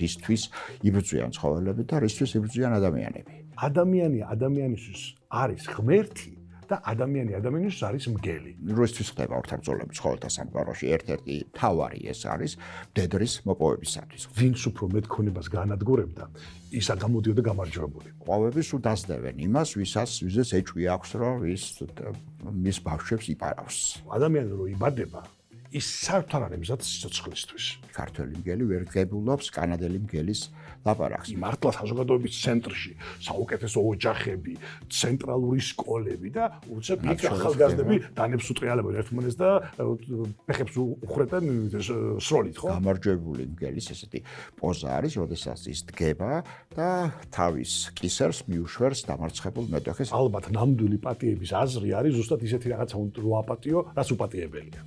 რისთვის იბრძვიან ცხოველები და რისთვის იბრძვიან ადამიანები. ადამიანი ადამიანისთვის არის ღმერთი და ადამიანი ადამიანისთვის არის მგელი. რისთვის ხდება ურთიერთობები ცხოველთა სამყაროში? ერთ-ერთი მთავარი ეს არის მდედრის მოპოვებისათვის. ვინც უფრო მეტქონებას განადგურებდა, ისა გამოდიოდა გამარჯვებული. ყვავები სულ დასდევენ იმას, ვისაც ეჭვი აქვს, რომ ის მის ბავშვებს იპარავს. ადამიანი რო იბადება, ის საერთოდ არ არის მზად სიცოცხლისთვის. ქართველი მგელი ვერ გებულობს კანადელი მგელის ლაპარაკს. მართლა საზოგადოების ცენტრში საუკეთესო ოჯახები, ცენტრალური სკოლები და უცებ იქ ახალგაზრდები დანებს უტრიალებენ ერთმანეთს და ფეხებს უხრეტენ სროლით, ხო? გამარჯვებული მგელის ესეთი პოზა არის, როდესაც ის დგება და თავის კისერს მიუშვერს დამარცხებულ მეტოქეს. ალბათ ნამდვილი პატიების აზრი არის ზუსტად ისეთი რაღაცა რო აპატიო, რაც უპატიებელია.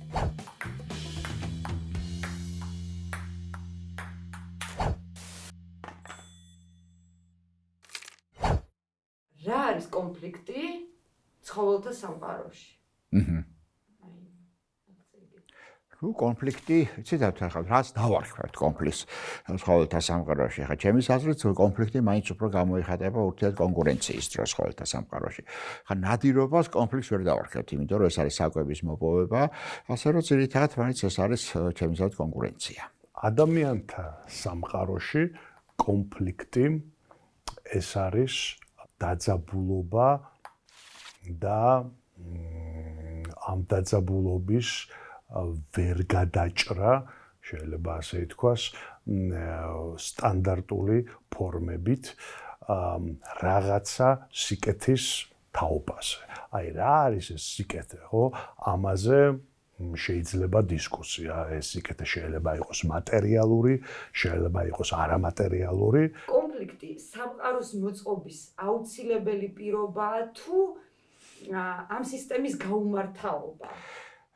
რა არის კონფლიქტი ცხოველთა სამყაროში? ნუ კონფლიქტი, იცით ახლა რაც დავარქვათ კონფლიქტს ცხოველთა სამყაროში. ახლა ჩემის აზრით კონფლიქტი მაინც უფრო გამოიხატება ურთიერთ კონკურენციის დროს ცხოველთა სამყაროში. ახლა ნადირობას კონფლიქტს ვერ დავარქვათ, იმიტომ რომ ეს არის საკვების მოპოვება, ასე რომ ძირითადად მაინც ეს არის ჩემის აზრით კონკურენცია. ადამიანთა სამყაროში კონფლიქტი ეს არის დაძაბულობა და ამ დაძაბულობის ვერ გადაჭრა, შეიძლება ასე ითქვას, სტანდარტული ფორმებით რაღაცა სიკეთის თაობაზე. აი რა არის ეს სიკეთე, ხო? ამაზე შეიძლება დისკუსია. ეს სიკეთე შეიძლება იყოს მატერიალური, შეიძლება იყოს არამატერიალური. კონფლიქტი სამყაროს მოწყობის აუცილებელი პირობაა თუ ამ სისტემის გაუმართალობა?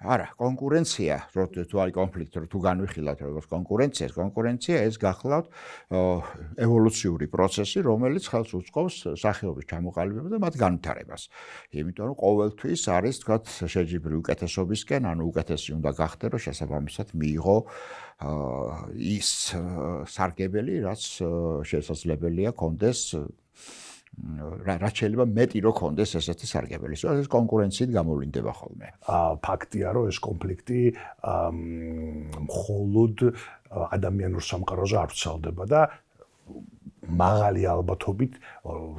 არა, კონკურენცია, თუ არის კონფლიქტი, თუ განვიხილავთ როგორც კონკურენცია ეს გახლავთ ევოლუციური პროცესი, რომელიც ხელს უწყობს სახეობის ჩამოყალიბებას და მათ განვითარებას. იმიტომ რომ ყოველთვის არის, თქვათ, შეჯიბრი უკეთესობისკენ, ანუ უკეთესი უნდა გახდეს, რომ შესაბამისად მიიღო ის სარგებელი, რაც შესაძლებელია კონდეს რაც შეიძლება მეტი რო კონდეს ესეთი სარგებელი. ეს კონკურენციით გამოვლინდება ხოლმე. ფაქტია, რომ ეს კონფლიქტი მხოლოდ ადამიანურ სამყაროზე არ ვრცელდება და მაღალი ალბათობით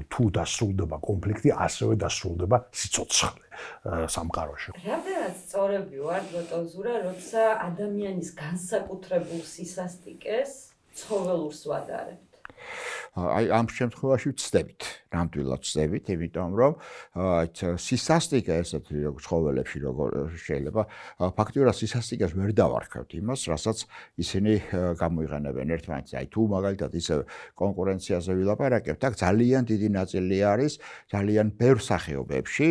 თუ დასრულდება კონფლიქტი, ასევე დასრულდება სიცოცხლე სამყაროში. რამდენად სწორები ვართ ბატონ ზურა, როცა ადამიანის განსაკუთრებულ სისასტიკეს ცხოველურს ვადარებთ? აი ამ შემთხვევაში ვწდებით, ნამდვილად ვწდებით, იმიტომ რომ სისასტიკე ესეთი ცხოველებში როგორ შეიძლება ფაქტიურად სისასტიკეს ვერ დავარქვათ იმას, რასაც ისინი გამოიყენებენ ერთმანეთს. აი თუ მაგალითად ისე კონკურენციაზე ვილაპარაკებთ, აქ ძალიან დიდი ნაწილი არის ძალიან ბევრ სახეობებში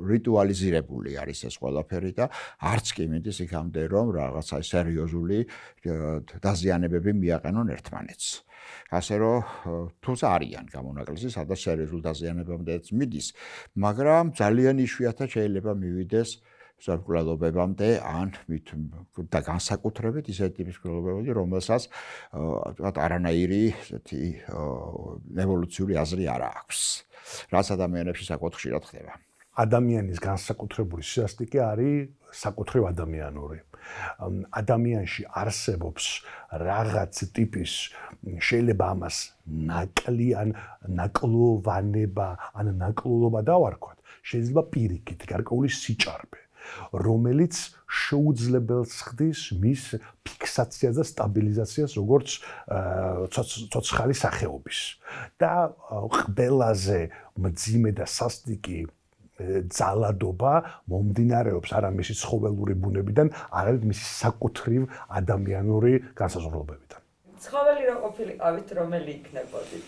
რიტუალიზირებული არის ეს ყველაფერი და არც კი მიდის იქამდე რომ რაღაცა სერიოზული დაზიანებები მიაყენონ ერთმანეთს. ასე რომ თუმცა არიან გამონაკლისი, სადაც სერიოზულ დაზიანებამდეც მიდის, მაგრამ ძალიან იშვიათად შეიძლება მივიდეს მსხვერპლობებამდე ან და განსაკუთრებით ისეთი ტიპის მსხვერპლობებამდე, რომელსაც არანაირი ესეთი ევოლუციური აზრი არ აქვს, რაც ადამიანებში საკუთ ხშირად ხდება. ადამიანის განსაკუთრებული სისასტიკე არის საკუთრივ ადამიანური. ადამიანში არსებობს რაღაც ტიპის შეიძლება ამას ნაკლი ან ნაკლოვანება ან ნაკლულობა დავარქვათ, შეიძლება პირიქით გარკვეული სიჭარბე, რომელიც შეუძლებელს ხდის მის ფიქსაციას და სტაბილიზაციას როგორც ცოცხალი სახეობის. და ყველაზე მძიმე და სასტიკი ძალადობა მომდინარეობს არა მისი ცხოველური ბუნებიდან, არამედ მისი საკუთრივ ადამიანური განსაზღვრებებიდან. ცხოველი რო ყოფილიყავით, რომელი იქნებოდით?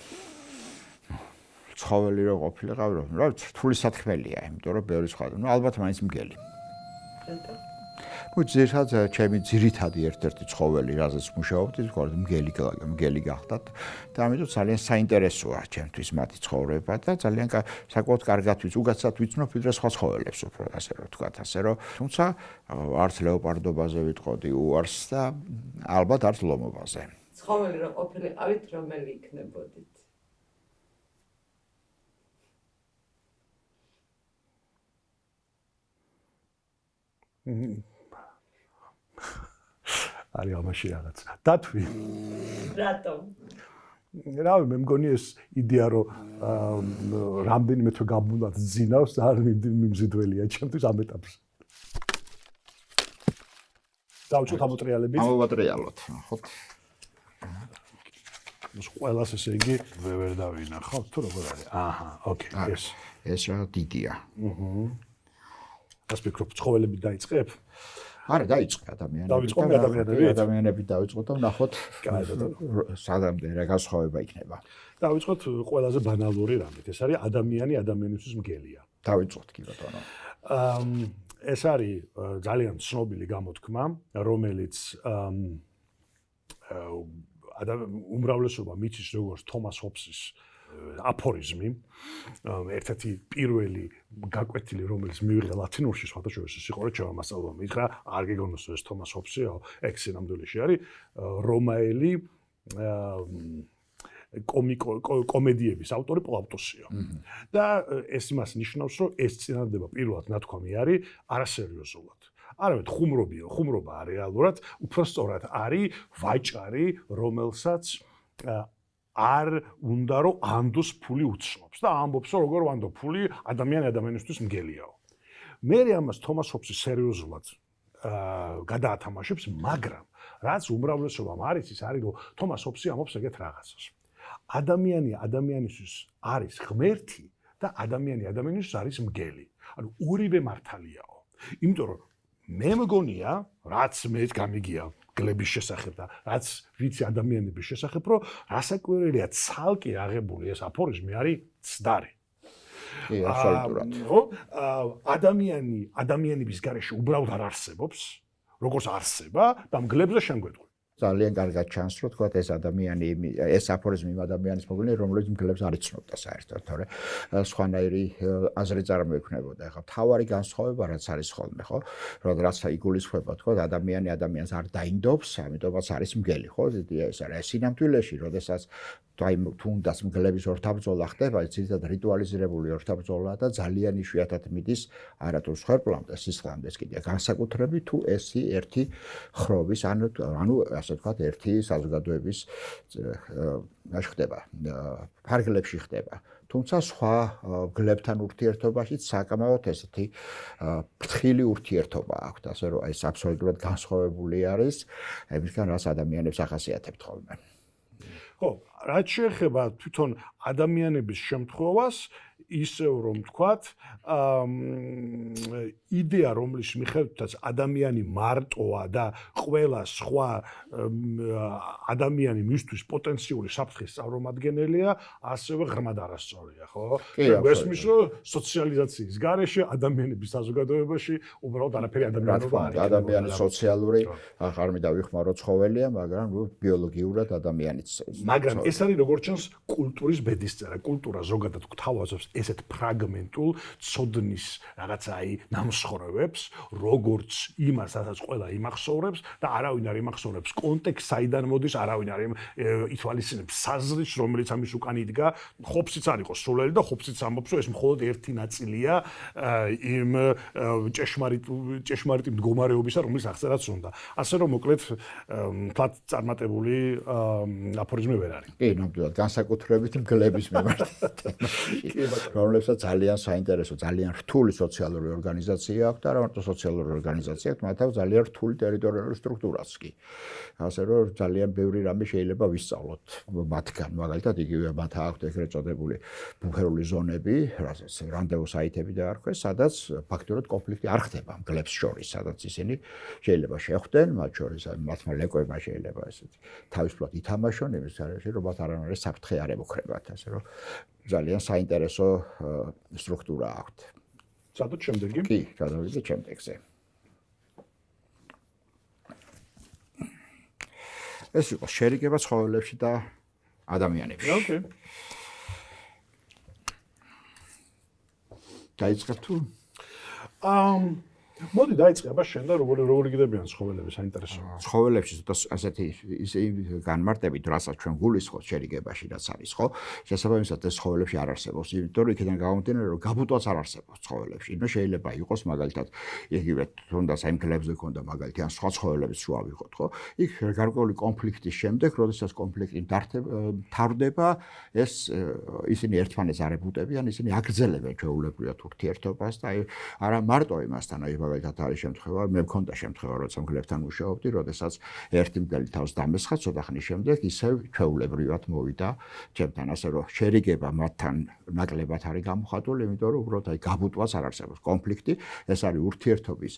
ცხოველი რო ყოფილიყავი, რა რთული სათქმელია, იმიტომ რომ ბევრი სხვა, ალბათ მაინც მგელი. რატო? ძირითადად ჩემი ძირითადი ერთ-ერთი ცხოველი, რაზეც მუშაობთ, ის მგელი გახდათ და ამიტომ ძალიან საინტერესოა ჩემთვის მათი ცხოვრება და ძალიან საკმაოდ კარგად უგაცად ვიცნობ ვიდრე სხვა ცხოველებს უფრო ასე რომ ვთქვათ, ასე რომ თუმცა არც ლეოპარდობაზე ვიტყოდი უარს და ალბათ არც ლომობაზე. ცხოველი რო ყოფილიყავით, რომელი იქნებოდით? არის ამაში რაღაც. დათვი. რატომ? რავი, მე მგონი ეს იდეა რომ რამდენიმე თვე გამუნათ ძინავს ძალიან მიმზიდველია ჩემთვის ამ ეტაპზე. დავუწყოთ ამოტრიალებით. ამოვატრიალოთ, ხო? ეს ყველას ესე იგი ვერ დავინახავთ თუ როგორ არის? აჰა, ოკეი, ეს რა დიდია. ასე ვფიქრობ, ცხოველები დაიწყებ? არა, დაიწყე ადამიანები. ადამიანები დაიწყო და ვნახოთ სადამდე რა განსხვავება იქნება. დავიწყოთ ყველაზე ბანალური რამით. ეს არის ადამიანი ადამიანისთვის მგელია. დავიწყოთ კი ბატონო. ეს არის ძალიან ცნობილი გამოთქმა, რომელიც უმრავლესობა მიცის როგორც თომას ჰობსის აფორიზმი, ერთ-ერთი პირველი გაკვეთილი, რომელიც მივიღე ლათინურში, სხვადასხვა ის იყო, რომ ჩემმა მასწავლებელმა მითხრა, არ გეგონოს ეს თომას ჰობსი, ექსი ნამდვილში არის რომაელი კომედიების ავტორი პლავტოსია. და ეს იმას ნიშნავს, რომ ეს წინადადება პირველად ნათქვამი არის არასერიოზულად. არავით ხუმრობა რეალურად, უფრო სწორად არის ვაჭარი, რომელსაც არ უნდა რომ ანდოს ფული უცნობს და ამბობს რომ როგორ ვანდო ფული ადამიანისთვის მგელიაო. მე ამას თომას ჰობსი სერიოზულად გადაათამაშებს, მაგრამ რაც უმრავლესობამ არის ის არის რომ თომას ჰობსი ამბობს ეგეთ რაღაცას. ადამიანი ადამიანისთვის არის ღმერთი და ადამიანი ადამიანისთვის არის მგელი. ანუ ორივე მართალიაო. იმიტომ რომ მე მგონია, რაც მე გამიგია გლების შესახებ და რაც ვიცი ადამიანების შესახებ, რომ რასაკვირველია ცალკე აღებული ეს აფორიზმი არის ცდარი. კი, აბსოლუტურად. ხო? ადამიანების გარეშე უბრალოდ არ არსებობს, როგორც არსება და მგლებზე შემგვეტყვი. ძალიან კარგად ჩანს, რომ თქვა ეს ადამიანი, ეს აფორიზმი იმ ადამიანის მოგვიანე, რომელიც მგლებს არ იცნობდა საერთოდ, თორე სხვანაირი აზრი წარმოექმნებოდა. ეხლა თავარი განსხვავება რაც არის ხოლმე, ხო? რომ რაც იგულისხმება, თქვა ადამიანი ადამიანს არ დაინდობს, ამიტომაც არის მგელი, ხო? იდეა ეს არის. სინამდვილეში, როდესაც თუნდაც მგლების ორთაბრძოლა ხდება, ძირითადად რიტუალიზირებული ორთაბრძოლაა და ძალიან იშვიათად მიდის არათუ სხვერპლამდე, სისხლამდე კიდე განსაკუთრებით თუ ესი ერთი ხროვის, ანუ ასე ვთქვათ, ერთი საზოგადოების ხდება, ფარგლებში ხდება. თუმცა სხვა მგლებთან ურთიერთობაშიც საკმაოდ ესეთი ფრთხილი ურთიერთობა აქვს, ასე რომ ეს აბსოლუტურად განსხვავებული არის იმისგან, რაც ადამიანებს ახასიათებთ ხოლმე. ხო, რაც შეეხება თვითონ ადამიანების შემთხვევას, ისევ რომ ვთქვათ, იდეა, რომლის მიხედვითაც ადამიანი მარტოა და ყველა სხვა ადამიანი მისთვის პოტენციური საფრთხის წარმომადგენელია, ასევე ღრმად არასწორია, ხო? გესმის, რომ სოციალიზაციის გარეშე ადამიანების საზოგადოებაში უბრალოდ არაფერი ადამიანობა არ იქნება. ადამიანი სოციალური, აღარ მინდა ვიხმარო ცხოველია, მაგრამ ბიოლოგიურად ადამიანიც. მაგრამ ეს არის როგორც ჩანს კულტურის ბედისწერა. კულტურა ზოგადად გვთავაზობს ესეთ ფრაგმენტულ ცოდნის რაღაცა ნამსხვრევებს, როგორც იმას, რასაც ყველა იმახსოვრებს და არავინ არ იმახსოვრებს კონტექსტს, საიდან მოდის, არავინ არ ითვალისწინებს საზრისს, რომელიც ამის უკან იდგა. ხობსიც არ იყო სულელი და ხობსიც ამბობს, რომ ეს მხოლოდ ერთი ნაწილია იმ ჭეშმარიტი მდგომარეობისა, რომელიც აღწერაც უნდა. ასე რომ მოკლედ თლად წარმატებული აფორიზმი ვერ არის. კი, ნამდვილად განსაკუთრებით მგლების მიმართ. რომლებსაც ძალიან საინტერესო, ძალიან რთული სოციალური ორგანიზაცია აქვს და არა მარტო სოციალური ორგანიზაცია, მათ აქვს ძალიან რთული ტერიტორიული სტრუქტურაც კი. ასე რომ ძალიან ბევრი რამე შეიძლება ვისწავლოთ მათგან. მაგალითად, იგივე მათ აქვს ეგრეთ წოდებული ბუფერული ზონები, რასაც რანდევუ საიტები დაარქვეს, სადაც ფაქტურად კონფლიქტი არ ხდება მგლებს შორის, სადაც ისინი შეიძლება შეხვდნენ, მათ შორის მათმა ლეკვებმა შეიძლება ესეთი თავისუფლად ითამაშონ იმის გარეშე, რომ მათ არანაირი საფრთხე არ ემუქრებათ, ასე რომ ძალიან საინტერესო სტრუქტურა აქვს. სადაც შემდეგი? კი, გადავიდეთ შემდეგზე. ეს იყო შერიგება ცხოველებში და ადამიანებში. ოკეი. დაიწყებ თუ? მოდი დაიწყება შენ და როგორი გიდებიან ცხოველები საინტერესოა. ცხოველებში ცოტა ასეთი ისე განმარტებით, რასაც ჩვენ გულისხმობთ შერიგებაში, რაც არის, ხო? შესაბამისად ეს ცხოველებში არ არსებობს, იმიტომ რომ იქიდან გამომდინარე, რომ გაბუტვაც არ არსებობს ცხოველებში. ნუ შეიძლება იყოს მაგალითად იგივე თუნდაც აი მგლებზე ქონდა მაგალითად ან სხვა ცხოველების შუა ვიღოთ, ხო? იქ გარკვეული კონფლიქტის შემდეგ, როდესაც კონფლიქტი მთავრდება, ისინი ერთმანეთს არ ებუტებიან, ისინი აგრძელებენ ჩვეულებრივად ურთიერთობას და აი არა მარტო იმასთან, აი მაგალითად არის შემთხვევა, მე მქონდა შემთხვევა, როცა მგლებთან მუშაობდი, როდესაც ერთი მგელი თავს დამესხა, ცოტა ხნის შემდეგ ისევ ჩვეულებრივად მოვიდა ჩემთან, ასე რომ შერიგება მათთან ნაკლებად არის გამოხატული, იმიტომ რომ უბრალოდ აი გაბუტვაც არ არსებობს კონფლიქტი, ეს არის ურთიერთობის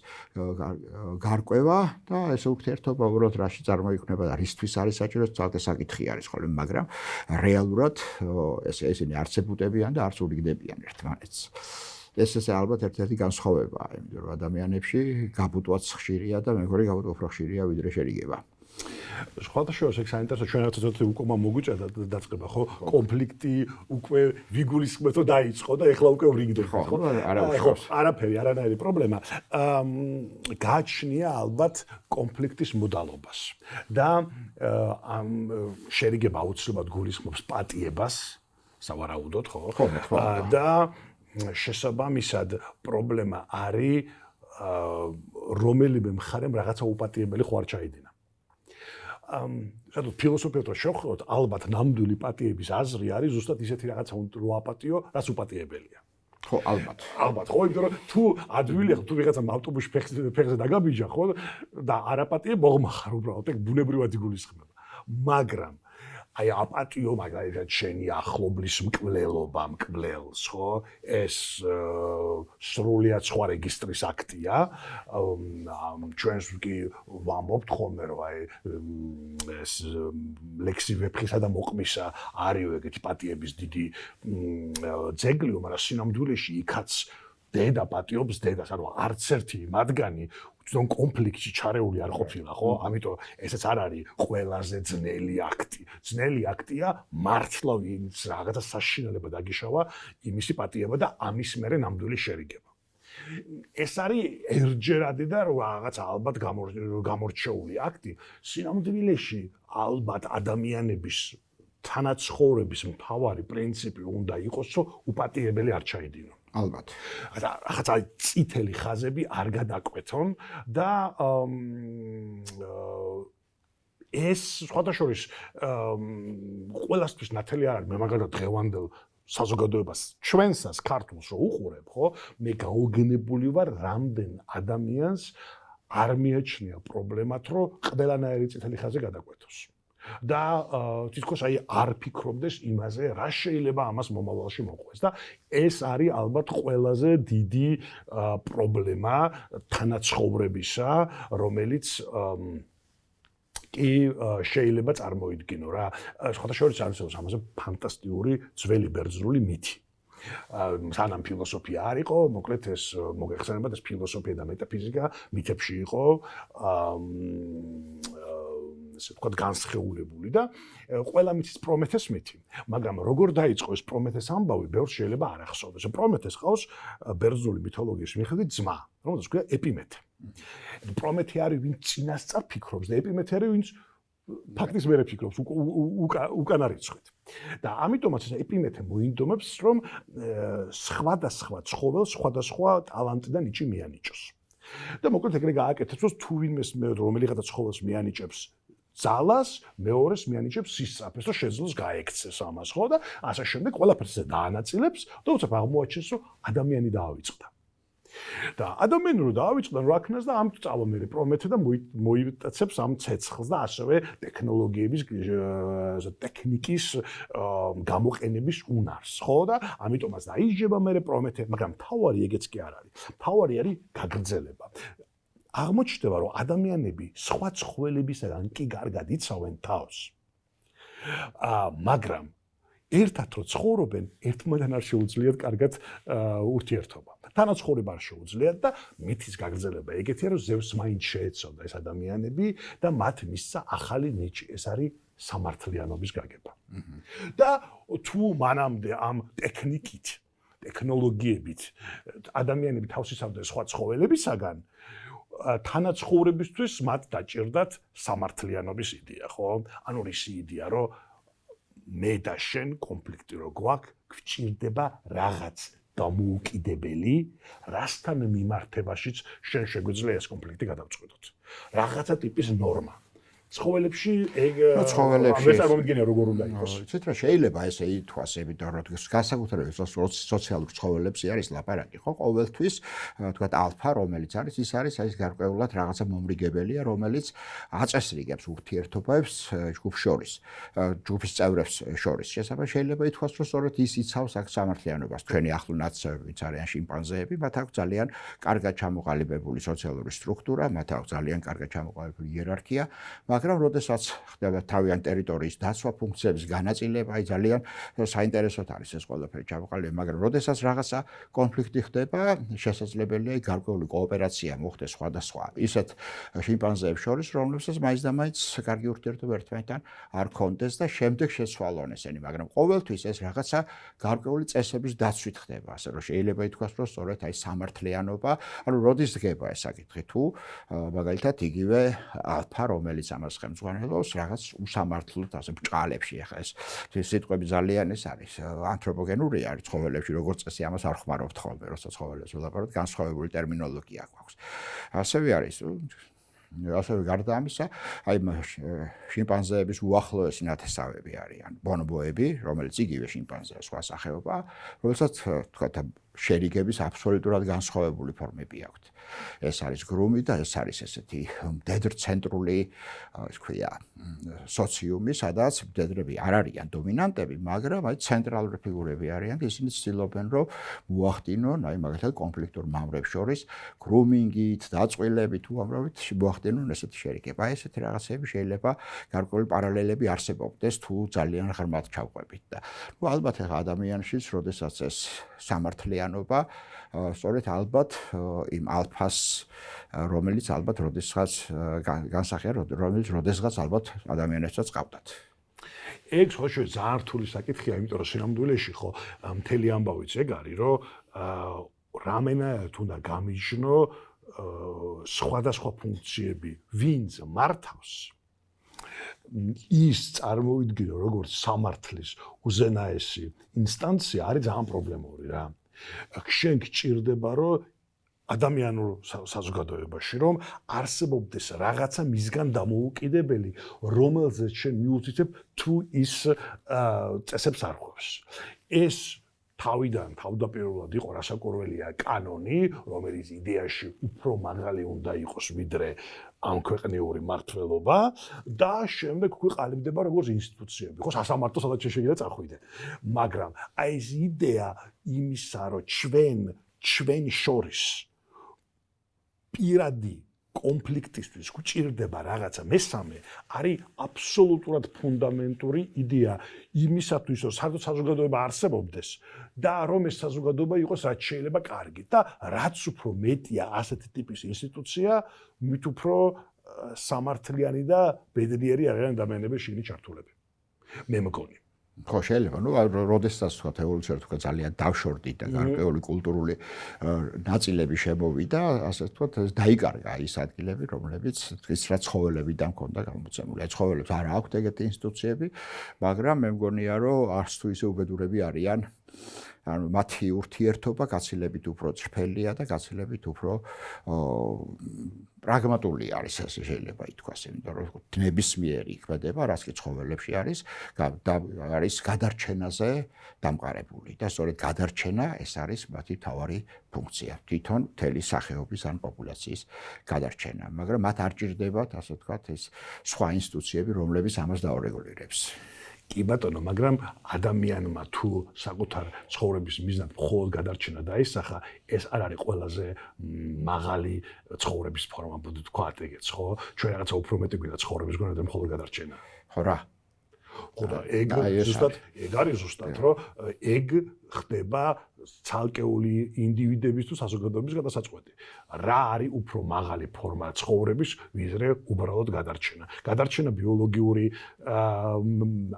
გარკვევა და ეს ურთიერთობა უბრალოდ რაში წარმოიქმნება და რისთვის არის საჭირო, ძალზე საკითხი არის ხოლმე, მაგრამ რეალურად ისინი არც ებუტებიან და არც ურიგდებიან ერთმანეთს. ეს ალბათ ერთ-ერთი განსხვავებაა, იმიტომ რომ ადამიანებში გაბუტვაც ხშირია და მეგორი გაბუტვა უფრო ხშირია ვიდრე შერიგება. სხვადასხვა ეს საინტერესო ჩვენ ერთად უკვე მოგვიჭედა დაწყება, ხო? კონფლიქტი უკვე ვიგულისხმეთო დაიწყო და ეხლა უკვე ვრიგდება, ხო? არაფერი, არანაირი პრობლემა. გააჩნია ალბათ კონფლიქტის მოდალობას და ამ შერიგება აუცილებლად გულისხმობს პატიებას, სავარაუდოდ, ხო? და შესაბამისად პრობლემა არის რომელიმე მხარემ რაღაცა უპატიებელი ხო არ ჩაიდინა. სადაც ფილოსოფიად რო შევხვდოთ, ალბათ ნამდვილი პატიების აზრი არის ზუსტად ისეთი რაღაცა რო აპატიო, რაც უპატიებელია. ხო, ალბათ. ალბათ, ხო, იმიტომ რომ თუ ადვილია, თუ ვიღაცამ ავტობუსში ფეხზე დაგაბიჯა, ხო, და არაპატიე მოგმახარ უბრალოდ, ეგ ბუნებრივად იგულისხმება. მაგრამ აი აპატიო მაგალითად შენი ახლობლის მკვლელობა მკვლელს, ხო? ეს სრულიად სხვა რეგისტრის აქტია. ჩვენს კი ვამბობთ ხოლმე, რომ აი ეს ლექსი ვეფხისა და მოყმისა არის ეგეთი პატიების დიდი ძეგლიო, მაგრამ სინამდვილეში იქაც დედა პატიობს დედას, ანუ არც ერთი მათგანი უცნაურ კონფლიქტში ჩარეული არ ყოფილა, ხო? ამიტომ ესეც არ არის ყველაზე ძნელი აქტი. ძნელი აქტია მართლა ვინც რაღაცა საშინელება დაგიშავა, იმისი პატიება და ამის მერე ნამდვილი შერიგება. ეს არის ერთჯერადი და რაღაც ალბათ გამორჩეული აქტი. სინამდვილეში ალბათ ადამიანების თანაცხოვრების მთავარი პრინციპი უნდა იყოს, რომ უპატიებელი არ ჩაიდინონ. ალბათ. რაღაცა წითელი ხაზები არ გადაკვეთონ და ეს სხვადასხვა ყველასთვის ნათელი არ არის. მე მაგალითად დღევანდელ საზოგადოებას ჩვენსას ქართულს რო უყურებ, ხო? მე გაუგნებული ვარ რამდენ ადამიანს არ მიაჩნია პრობლემათ, რომ ყველანაირი წითელი ხაზი გადაკვეთოს. და თითქოს აი არ ფიქრობდეს იმაზე, რა შეიძლება ამას მომავალში მოყვეს და ეს არის ალბათ ყველაზე დიდი პრობლემა თანაცხოვრებისა, რომელიც კი შეიძლება წარმოიდგინო რა. სხვადასხვა არის ამაზე ფანტასტიკური ძველი ბერძნული მითი. სანამ ფილოსოფია არ იყო, მოკლედ ეს მოგეხსენებათ, ეს ფილოსოფია და მეტაფიზიკა მითებში იყო ესე ვთქვათ განსხეულებული და ყველა მითის პრომეთეს მითი. მაგრამ როგორ დაიწყო ეს პრომეთეს ამბავი, ბევრს შეიძლება არ ახსოვდეს. პრომეთეს ყავს ბერძნული მითოლოგიის მიხედვით ძმა, რომელსაც ქვია ეპიმეთე. პრომეთე არის ვინც წინასწარ ფიქრობს და ეპიმეთე არის ვინც ფაქტის მერე ფიქრობს უკანა რიცხვით. და ამიტომაც ეს ეპიმეთე მოინდომებს, რომ სხვადასხვა ცხოველს სხვადასხვა ტალანტი და ნიჭი მიანიჭოს. და მოკლედ ეგრე გააკეთებს, რომ თუ ვინმეს რომელიღაცა ცხოველს მიანიჭებს ძალას, მეორეს მიანიჭებს სისწრაფეს, რომ შეძლოს გაექცეს ამას, ხო? და ასე შემდეგ ყველაფერს დაანაწილებს და უცებ აღმოაჩენს, რომ ადამიანი დაავიწყდა. და ადამიანი რო დაავიწყდა, რა ქნას და ამ წავა მე პრომეთე და მოიტაცებს ამ ცეცხლს და ასევე ტექნოლოგიების ტექნიკის გამოყენების უნარს, ხო? და ამიტომაც დაიჯება მე პრომეთე, მაგრამ თავარი ეგეც კი არ არის. თავარი არის გაგრძელება. აღმოჩნდება, რომ ადამიანები სხვა ცხოველებისგან კი კარგად იცავენ თავს. მაგრამ ერთად რო ცხოვრობენ, ერთმანეთთან არ შეუძლიათ კარგად ურთიერთობა. თანაცხოვრება არ შეუძლიათ და მითის გაგრძელება ეგეთია, რომ ზევსს მაინც შეეცოდა ეს ადამიანები და მათ მისცა ახალი ნიჭი, ეს არის სამართლიანობის გაგება. და თუ მანამდე ამ ტექნიკით ტექნოლოგიებით ადამიანები თავს იცავდნენ სხვა ცხოველებისაგან, თანაცხოვრებისთვის მათ დაჭირდათ სამართლიანობის იდეა, ხო? ანუ ისი იდეა, რომ მე და შენ კონფლიქტი რო გვაქვს, გვჭირდება რაღაც დამოუკიდებელი, რასთან მიმართებაშიც შენ შეგვიძლია ეს კონფლიქტი გადავწყვეტოთ. რაღაცა ტიპის ნორმა. ცხოველებში ეგ ეს არ მომიდგენია როგორ უნდა იყოს. იცით რა შეიძლება ესე ითქვას, იმიტომ რომ განსაკუთრებით სოციალურ ცხოველებში არის ლაპარაკი, ხო? ყოველთვის თქვათ ალფა, რომელიც არის, ის არის აი გარკვეულად რაღაცა მომრიგებელია, რომელიც აწესრიგებს ურთიერთობებს ჯგუფს შორის, ჯგუფის წევრებს შორის. შეიძლება ითქვას, რომ სწორედ ის იცავს აქ სამართლიანობას. ჩვენი ახლო ნაცვლები, ვინც არიან შიმპანზეები, მათ აქვს ძალიან კარგად ჩამოყალიბებული სოციალური სტრუქტურა, მათ აქვს ძალიან კარგად ჩამოყალიბებული იერარქია, მაგრამ როდესაც ხდება თავიანთი ტერიტორიის დაცვა, ფუნქციების განაწილება, აი ძალიან საინტერესოდ არის ეს ყველაფერი ჩამოყალიბებული, მაგრამ როდესაც რაღაცა კონფლიქტი ხდება, შესაძლებელია გარკვეული კოოპერაცია მოხდეს სხვადასხვა ისეთ შიმპანზეებს შორის, რომლებსაც მაინც და მაინც კარგი ურთიერთობა ერთმანეთთან არ ქონდეს და შემდეგ შეცვალონ ესენი, მაგრამ ყოველთვის ეს რაღაცა გარკვეული წესების დაცვით ხდება, ასე რომ შეიძლება ითქვას, რომ სწორედ აი სამართლიანობა, ანუ როდის დგება ეს საკითხი თუ მაგალითად იგივე ალფა, რომელიც ამას ხელმძღვანელობს რაღაც უსამართლოდ ასე ბჭყალებში, ახლა ეს სიტყვები ძალიან ეს არის ანთროპოგენური არის ცხოველებში, როგორც წესი ამას არ ხმარობთ ხოლმე, როცა ცხოველებს ველაპარაკობთ, განსხვავებული ტერმინოლოგია გვაქვს. ასევე არის ასევე გარდა ამისა, აი შიმპანზეების უახლოესი ნათესავები არიან ბონობოები, რომელიც იგივე შიმპანზეა, სხვა სახეობა, რომელსაც თქვათ შერიგების აბსოლუტურად განსხვავებული ფორმები აქვთ. ეს არის გრუმი და ეს არის ესეთი მდედრცენტრული, ის ქვია, სოციუმი, სადაც მდედრები არ არიან დომინანტები, მაგრამ აი ცენტრალური ფიგურები არიან, ისინი ცდილობენ, რომ მოახდინონ, აი მაგალითად კონფლიქტურ მამრებს შორის გრუმინგით, დაწყვილებით, უამრავით მოახდინონ ესეთი შერიგება. აი ესეთი რაღაცები შეიძლება გარკვეული პარალელები არსებობდეს თუ ძალიან ღრმად ჩავყვებით და ალბათ ახლა ადამიანშიც, როდესაც ეს სამართლიანობა სწორედ ალბათ იმ ალფას, რომელიც ალბათ როდესაც განსახია, რომელიც როდესაც ალბათ ადამიანებსაც ყავდათ. ეგ ხო ძალიან რთული საკითხია, იმიტომ რომ სინამდვილეში ხო მთელი ამბავიც ეგ არის, რომ რამენაირად უნდა გამიჯნო სხვადასხვა ფუნქციები, ვინც მართავს, ის წარმოვიდგინო როგორც სამართლის უზენაესი ინსტანცია არის ძალიან პრობლემური რა. შენ გჭირდება, რომ ადამიანურ საზოგადოებაში, რომ არსებობდეს რაღაცა მისგან დამოუკიდებელი, რომელზეც შენ მიუთითებ თუ ის წესებს არ ხვევს. ეს თავიდან თავდაპირველად იყო რასაკვირველია კანონი, რომელიც იდეაში უფრო მაღალი უნდა იყოს ვიდრე ამ ქვეყნიური მართლობა და შემდეგ გვიყალიბდება როგორც ინსტიტუციები. ხო, სასამართლო სადაც შეიძლება წახვიდე. მაგრამ აი ეს იდეა იმისა, რომ ჩვენ შორის პირადი კონფლიქტისთვის გვჭირდება რაღაცა მესამე, არის აბსოლუტურად ფუნდამენტური იდეა იმისათვის, რომ საზოგადოება არსებობდეს და რომ ეს საზოგადოება იყოს რაც შეიძლება კარგი და რაც უფრო მეტია ასეთი ტიპის ინსტიტუცია, მით უფრო სამართლიანი და ბედნიერი არიან ადამიანები შიგნით ჩართულები. მე მგონი. ხო, შეიძლება, როდესაც თქვათ ევოლუცია თქვათ ძალიან დავშორდით და გარკვეული კულტურული ნაწილები შემოვიდა, ასე ვთქვათ, დაიკარგა ის ადგილები, რომლებიც ის რა ცხოველებიდან ჰქონდა გამოცემული. აი ცხოველებს არ აქვთ ეგეთი ინსტიტუციები, მაგრამ მე მგონია, რომ არც თუ ისე უბედურები არიან, ანუ მათი ურთიერთობა გაცილებით უფრო ჭრფელია და გაცილებით უფრო პრაგმატული არის, ასე შეიძლება ითქვას, იმიტომ რომ ნებისმიერი იქმედება, რაც კი ცხოველებში არის, არის გადარჩენაზე დამყარებული და სწორედ გადარჩენა ეს არის მათი მთავარი ფუნქცია, თვითონ მთელი სახეობის ან პოპულაციის გადარჩენა, მაგრამ მათ არ ჭირდებათ, ასე ვთქვათ, ეს სხვა ინსტიტუციები, რომლებიც ამას დაურეგულირებს. კი ბატონო, მაგრამ ადამიანმა თუ საკუთარ ცხოვრების მიზნად მხოლოდ გადარჩენა დაისახა, ეს არ არის ყველაზე მაღალი ცხოვრების ფორმა, ვთქვათ ეგეც, ხო? ჩვენ რაღაცა უფრო მეტი გვინდა ცხოვრების გონებდა მხოლოდ გადარჩენა. ხო რა. ხო და ეგ არის ზუსტად, რომ ეგ ხდება ცალკეული ინდივიდების თუ საზოგადოების გადასაწყვეტი. რა არის უფრო მაღალი ფორმა ცხოვრების, ვიდრე უბრალოდ გადარჩენა. გადარჩენა ბიოლოგიური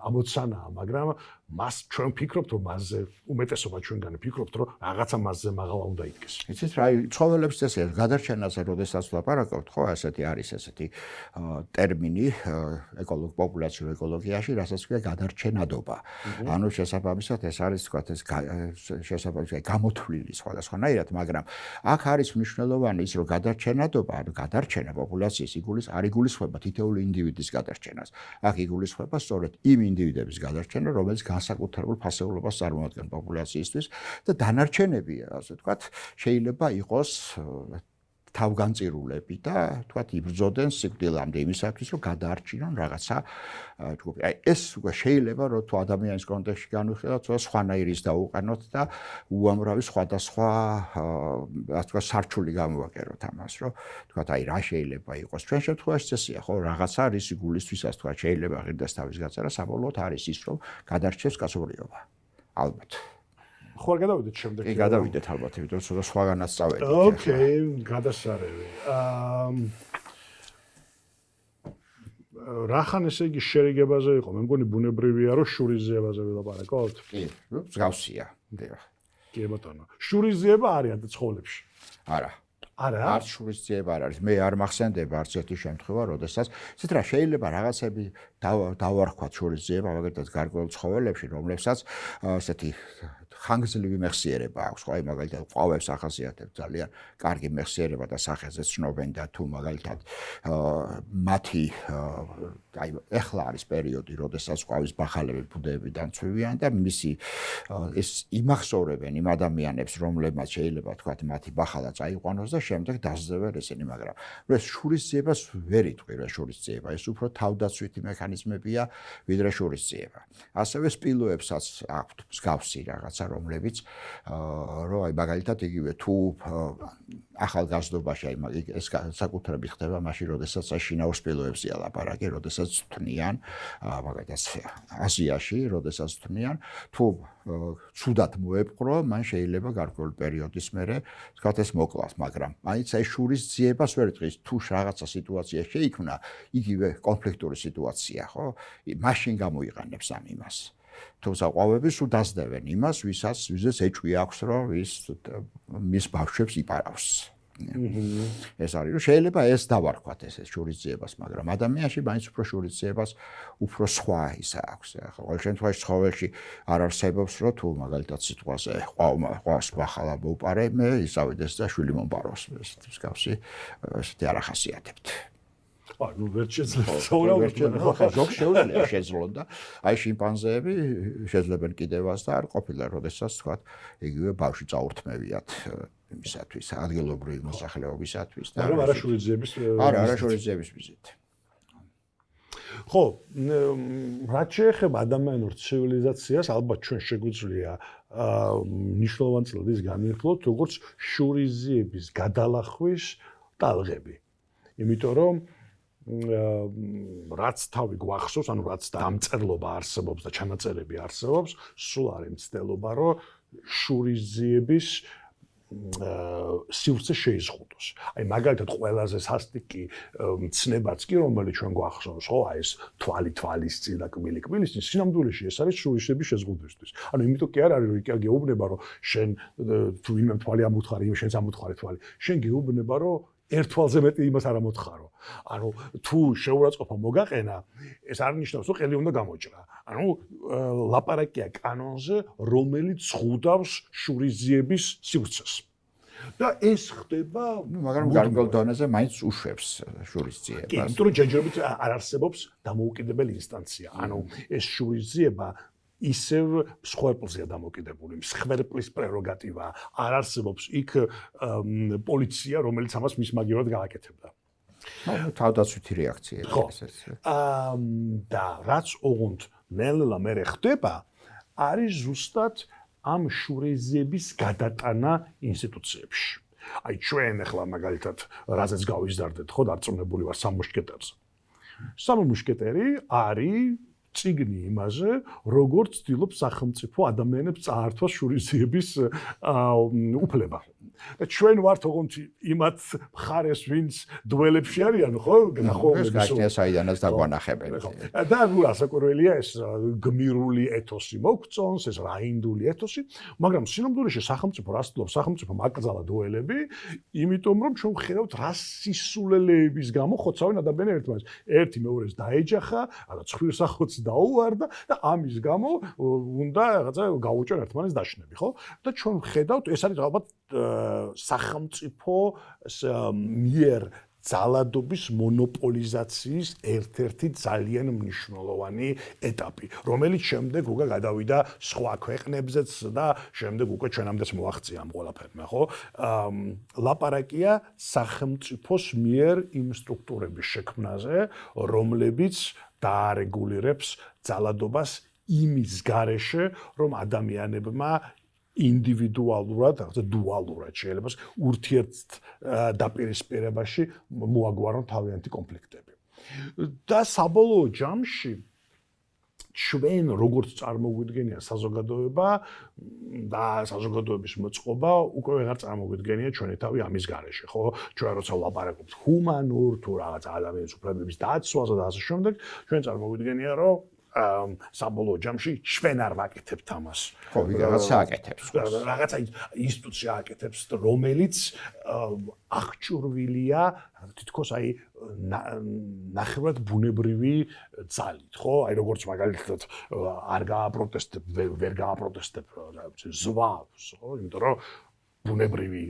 ამოცანაა, მაგრამ მას ჩვენ ვფიქრობთ, რომ მასზე უმეტესობა ჩვენგანი ფიქრობთ, რომ რაღაცა მასზე მაღლა უნდა იდგეს. იცით რა, ცხოველებს წესია გადარჩენაზე, როდესაც ვლაპარაკობთ, ხო, ასეთი არის ესეთი ტერმინი პოპულაციურ ეკოლოგიაში, რასაც ქვია გადარჩენადობა. ანუ შესაბამისად ეს არის თქვა ეს შესაბამისად გამოთვლილი სხვადასხვანაირად, მაგრამ აქ არის მნიშვნელოვანი ის, რომ გადარჩენადობა, ანუ გადარჩენა პოპულაციის იგულისხმება თითოეული ინდივიდის გადარჩენას. აქ იგულისხმება სწორედ იმ ინდივიდების გადარჩენა, რომელიც განსაკუთრებულ ფასეულობას წარმოადგენს პოპულაციისთვის და დანარჩენები, ასე ვთქვათ, შეიძლება იყოს თავგანწირულები და თქვათ იბრძოდნენ სიკვდილამდე იმისათვის, რომ გადაარჩინონ რაღაცა ჯგუფი. აი ეს უკვე შეიძლება რომ თუ ადამიანის კონტექსტში განვიხილავთ, სხვანაირი ის დაუყენოთ და უამრავი სხვადასხვა ასე ვთქვათ სარჩული გამოვაკეროთ ამას, რომ თქვათ აი რა შეიძლება იყოს. ჩვენ შემთხვევაში წესია, ხო, რაღაცა რისი გულისთვისაც თქვათ შეიძლება ღირდეს თავის გაწერა, საბოლოოდ არის ის, რომ გადარჩევს კაცობრიობა. ალბათ. ხო, არ გადავიდეთ შემდეგ. კი, გადავიდეთ ალბათ, იმიტომ რომ ცოტა სხვაგანაც წავედით. ოკეი, გადასარევი. რახან ესე იგი შერიგებაზე იყო? მე მგონი ბუნებრივია, რომ შურიზიებაზე ვილაპარაკოთ. კი, მსგავსია. კი, ბატონო. შურიზიება არის ცხოველებში? არა. არა? არც შურიზიება არ არის. მე არ მახსენდება არც ერთი შემთხვევა, როდესაც ისეთ რა შეიძლება რაღაცები დავარქვათ შურიზიება, მაგალითად გარკვეულ ცხოველებში, რომლებსაც ესეთი ხანგრძლივი მეხსიერება აქვს, ხო, აი მაგალითად ყვავებს ახასიათებს ძალიან კარგი მეხსიერება და სახეზე ცნობენ და თუ მაგალითად მათი აი ეხლა არის პერიოდი, როდესაც ყვავის ბახალები ბუდეებიდან ცვივიან და მისი ეს იმახსოვრებენ იმ ადამიანებს, რომლებმაც შეიძლება თქვათ მათი ბახალა წაიყვანოს და შემდეგ დასძევენ ესენი, მაგრამ ეს შურისძიებას ვერ იტყვი რა შურისძიება, ეს უფრო თავდაცვითი მექანიზმებია, ვიდრე შურისძიება. ასევე სპილოებსაც აქვთ მსგავსი რაღაცა, რომლებიც რომ აი მაგალითად იგივე თუ ახალგაზრდობაში აი ეს საკუთრებით ხდება მაშინ, როდესაც შინაურ სპილოებზია ლაპარაკი, როდესაც თვნიან მაგალითად აზიაში, როდესაც თვნიან, თუ ცუდად მოეპყრო, მან შეიძლება გარკვეული პერიოდის მერე თქვათ ეს მოკლას, მაგრამ მაინც აი შურისძიებას ვერ იტყვის, თუ რაღაცა სიტუაცია შეიქმნა, იგივე კონფლიქტური სიტუაცია, ხო? მაშინ გამოიყენებს ამ იმას. თუმცა ყვავები სულ დასდევენ იმას, ვისაც ეჭვი აქვს, რომ მის ბავშვებს იპარავს. ეს არის, რომ შეიძლება ეს დავარქვათ ეს შურისძიებას, მაგრამ ადამიანში მაინც უფრო შურისძიებას უფრო სხვა ისა აქვს. ახლა ყოველ შემთხვევაში ცხოველში არ არსებობს, რომ თუ მაგალითად სიტყვაზე ყვავს ბახალა მოუპარე, მე ისავიდეს და შვილი მომპაროს. ეს მსგავსი ესეთი არ ახასიათებთ. ნუ ვერ შეძლება საუბრობთ, ხო, ზოგ შეუძლია შეძლონ და აი შიმპანზეები შეძლებენ კიდევაც და არ ყოფილან, როდესაც თქვათ, იგივე ბავშვი წაურთმევიათ იმისათვის, ადგილობრივი მოსახლეობისათვის და არა შურისძიების არა შურისძიების ვიზით. ხო, რაც შეეხება ადამიანურ ცივილიზაციას, ალბათ ჩვენ შეგვიძლია მნიშვნელოვანი წლების განვიხილოთ, როგორც შურისძიების გადალახვის ტალღები. იმიტომ რომ რაც თავი გვახსოვს, ანუ რაც დამწერლობა არსებობს და ჩანაწერები არსებობს, სულ არის მცდელობა, რომ შურისძიების სივრცე შეიზღუდოს. აი მაგალითად ყველაზე სასტიკი მცნებაც კი, რომელიც ჩვენ გვახსოვს, ხო, აი ეს თვალის წინ და კბილი წინ, სინამდვილეში ეს არის შურისძიების შეზღუდვისთვის. ანუ იმიტომ კი არ არის, რომ იქ გეუბნება, რომ შენ თუ ვინმე თვალი ამუთხარი, იმ შენც ამუთხარი თვალი. შენ გეუბნება, რომ ერთ თვალზე მეტი იმას არ ამოთხარო. ანუ თუ შეურაცხყოფა მოგაყენა, ეს არ ნიშნავს, რომ ყელი უნდა გამოჭრა. ანუ ლაპარაკია კანონზე, რომელიც ზღუდავს შურისძიების სივრცეს. და ეს ხდება, მაგრამ გარკვეულ დონეზე მაინც უშვებს შურისძიებას. კი, იმიტომ რომ ჯერჯერობით არ არსებობს დამოუკიდებელი ინსტანცია. ანუ ეს შურისძიება ისევ მსხვერპლზეა დამოკიდებული, მსხვერპლის პრეროგატივა. არ არსებობს იქ პოლიცია, რომელიც ამას მისმაგიეროდ გააკეთებდა. თავდაცვითი რეაქცია ეს. და რაც ოღონდ ნელ-ნელა მერე ხდება, არის ზუსტად ამ შურისძიების გადატანა ინსტიტუციებში. აი ჩვენ ახლა მაგალითად რაზეც გავიზარდეთ, ხო, დარწმუნებული ვარ 3 მუშკეტერზე. 3 მუშკეტერი არის წიგნი იმაზე, როგორც ცდილობს სახელმწიფო ადამიანებს წაართვას შურისძიების უფლება. და ჩვენ ვართ ოღონდ იმათ მხარეს, ვინც დუელებში არიან, ხო? ეს გაჩნია საიდანაც დაგვანახებენ. და ნუ რასაკვირველია ეს გმირული ეთოსი მოგწონს, ეს რაინდული ეთოსი, მაგრამ სინამდვილეში სახელმწიფო რას ცდილობს? სახელმწიფომ აკრძალა დუელები, იმიტომ რომ ჩვენ ვხედავთ რა სისულელეების გამო ხოცავენ ადამიანები ერთმანეთს. ერთი მეორეს დაეჯახა, არა ცხვირსახოც დაუვარდა და ამის გამო უნდა რაღაცა გაუჭერენ ერთმანეთს დაშნები, ხო? და ჩვენ ვხედავთ, ეს არის ალბათ სახელმწიფო მიერ ძალადობის მონოპოლიზაციის ერთ-ერთი ძალიან მნიშვნელოვანი ეტაპი, რომელიც შემდეგ უკვე გადავიდა სხვა ქვეყნებზეც და შემდეგ უკვე ჩვენამდეც მოაღწია ამ ყველაფერმა, ხო? ლაპარაკია სახელმწიფოს მიერ იმ სტრუქტურების შექმნაზე, რომლებიც დაარეგულირებს ძალადობას იმის გარეშე, რომ ადამიანებმა ინდივიდუალურად, რაღაცა დუალურად შეიძლება ურთიერთ დაპირისპირებაში მოაგვარონ თავიანთი კონფლიქტები. და საბოლოო ჯამში ჩვენ როგორც წარმოგვიდგენია საზოგადოება და საზოგადოების მოწყობა უკვე ვეღარ წარმოგვიდგენია ჩვენი თავი ამის გარეშე, ხო? ჩვენ როცა ვლაპარაკობთ ჰუმანურ თუ რაღაც ადამიანის უფლებების დაცვაზე და ასე შემდეგ, ჩვენ წარმოგვიდგენია, რომ საბოლოო ჯამში ჩვენ არ ვაკეთებთ ამას. ხო, ვიღაცა აკეთებს. რაღაცა ინსტიტუცია აკეთებს, რომელიც აღჭურვილია თითქოს აი ნახევრად ბუნებრივი ძალით, ხო? აი როგორც მაგალითად არ გააპროტესტებ, ვერ გააპროტესტებ ზვავს, ხო? იმიტომ რომ ბუნებრივი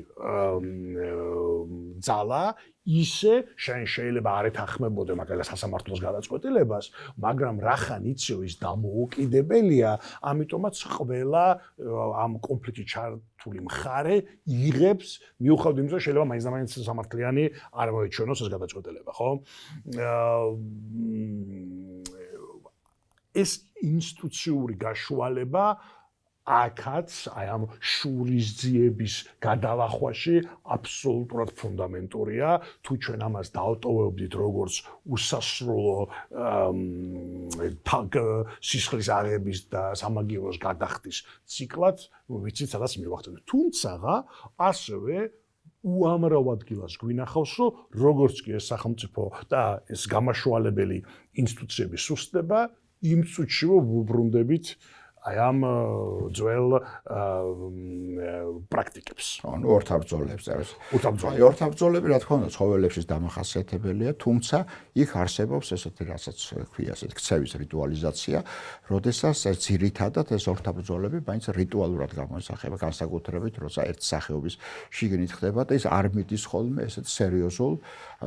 ძალა ისე შენ შეიძლება არ ეთანხმებოდე მაგალითად სასამართლოს გადაწყვეტილებას, მაგრამ რახან იცი ის დამოუკიდებელია, ამიტომაც ყველა ამ კონფლიქტში ჩართული მხარე იღებს მიუხედავად იმისა, შეიძლება მაინც სამართლიანი არ მოეჩვენოს ეს გადაწყვეტილება, ხო? ეს ინსტიტუციური გაშუალება აქაც აი ამ შურისძიების გადალახვაში აბსოლუტურად ფუნდამენტურია, თუ ჩვენ ამას დავტოვებდით როგორც უსასრულო სისხლის აღების და სამაგიეროს გადახდის ციკლად, ვიცით სადაც მივახდინეთ. თუმცა ასევე უამრავ ადგილას გვინახავს, რომ როგორც კი ეს სახელმწიფო და ეს გამაშვალებელი ინსტიტუციები სუსტდება, იმ წუთში ვუბრუნდებით აი ამ ძველ პრაქტიკებს. ანუ ორთაბრძოლებს არის. ორთაბრძოლები რა თქმა უნდა ცხოველებშიც დამახასიათებელია, თუმცა იქ არსებობს ესეთი რასაც ქვია, ესეთი ქცევის რიტუალიზაცია, როდესაც ძირითადად ეს ორთაბრძოლები მაინც რიტუალურად გამოისახება, განსაკუთრებით როცა ერთ სახეობის შიგნით ხდება და ის არ მიდის ხოლმე ესეთ სერიოზულ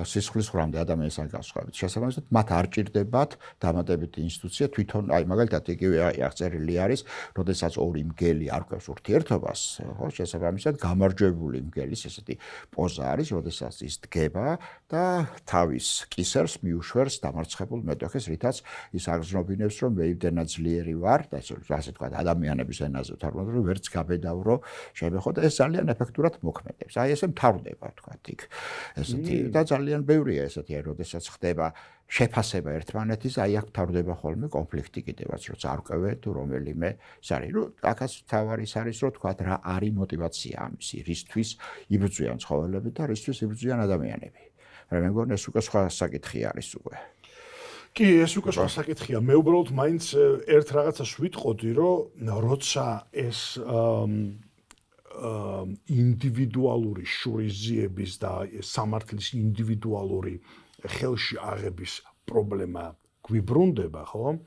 სისხლის ხრამდე ადამიანის განსხვავებით. შესაბამისად, მათ არ ჭირდებათ დამატებითი ინსტიტუცია თვითონ, აი მაგალითად იგივე აღწერილი არის, როდესაც ორი მგელი არკვევს ურთიერთობას, ხო, შესაბამისად გამარჯვებული მგელის ესეთი პოზა არის, როდესაც ის დგება და თავის კისერს მიუშვერს დამარცხებულ მეტოქეს, რითაც ის აღზრობინებს, რომ მე იმდენად ძლიერი ვარ და ასე თქვა ადამიანების ენაზე ვთარგმნოთ, რომ ვერც გაბედავრო შემეხო და ეს ძალიან ეფექტურად მოქმედებს. აი ესე მთავრდება თქვა იქ. ესეთი და ძალიან ბევრია ესეთი, როდესაც ხდება შეფასება ერთმანეთის, აი აქ მთავრდება ხოლმე კონფლიქტი კიდევაც, როცა არკვევენ თუ რომელიმე არის. ნუ აქაც თავარი ის არის, რომ თქვა რა არის мотиваცია ამისი, რისთვის იბრძვიან ცხოველები და რისთვის იბრძვიან ადამიანები. მაგრამ მე მგონი ეს უკვე სხვა საკითხი არის უკვე. კი, ეს უკვე სხვა საკითხია. მე უბრალოდ მაინც ერთ რაღაცას ვიტყოდი, რომ როცა ეს ინდივიდუალური შურისძიების და სამართლის ინდივიდუალური ხელში აღების პრობლემა გვიბრუნდება, ხო?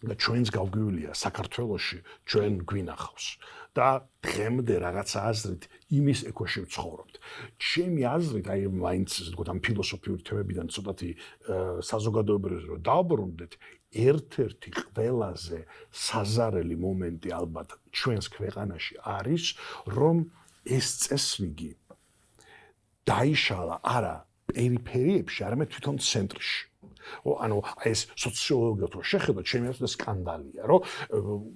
და ჩვენს გავგვივლია საქართველოში ჩვენ გვინახავს და დღემდე რაღაცა აზრით იმის ექვეში ვცხოვრობთ. ჩემი აზრით, აი მაინც თქო ამ ფილოსოფიური თემებიდან ცოტათი საზოგადოებრივად რომ დავბრუნდეთ, ერთ-ერთი ყველაზე საზარელი მომენტი ალბათ ჩვენს ქვეყანაში არის, რომ ეს წესრიგი დაიშალა არა პერიფერიებში, არამედ თვითონ ცენტრში. ანუ ეს სოციოლოგიად რო შეხედოთ, ჩემი აზრით სკანდალია, რომ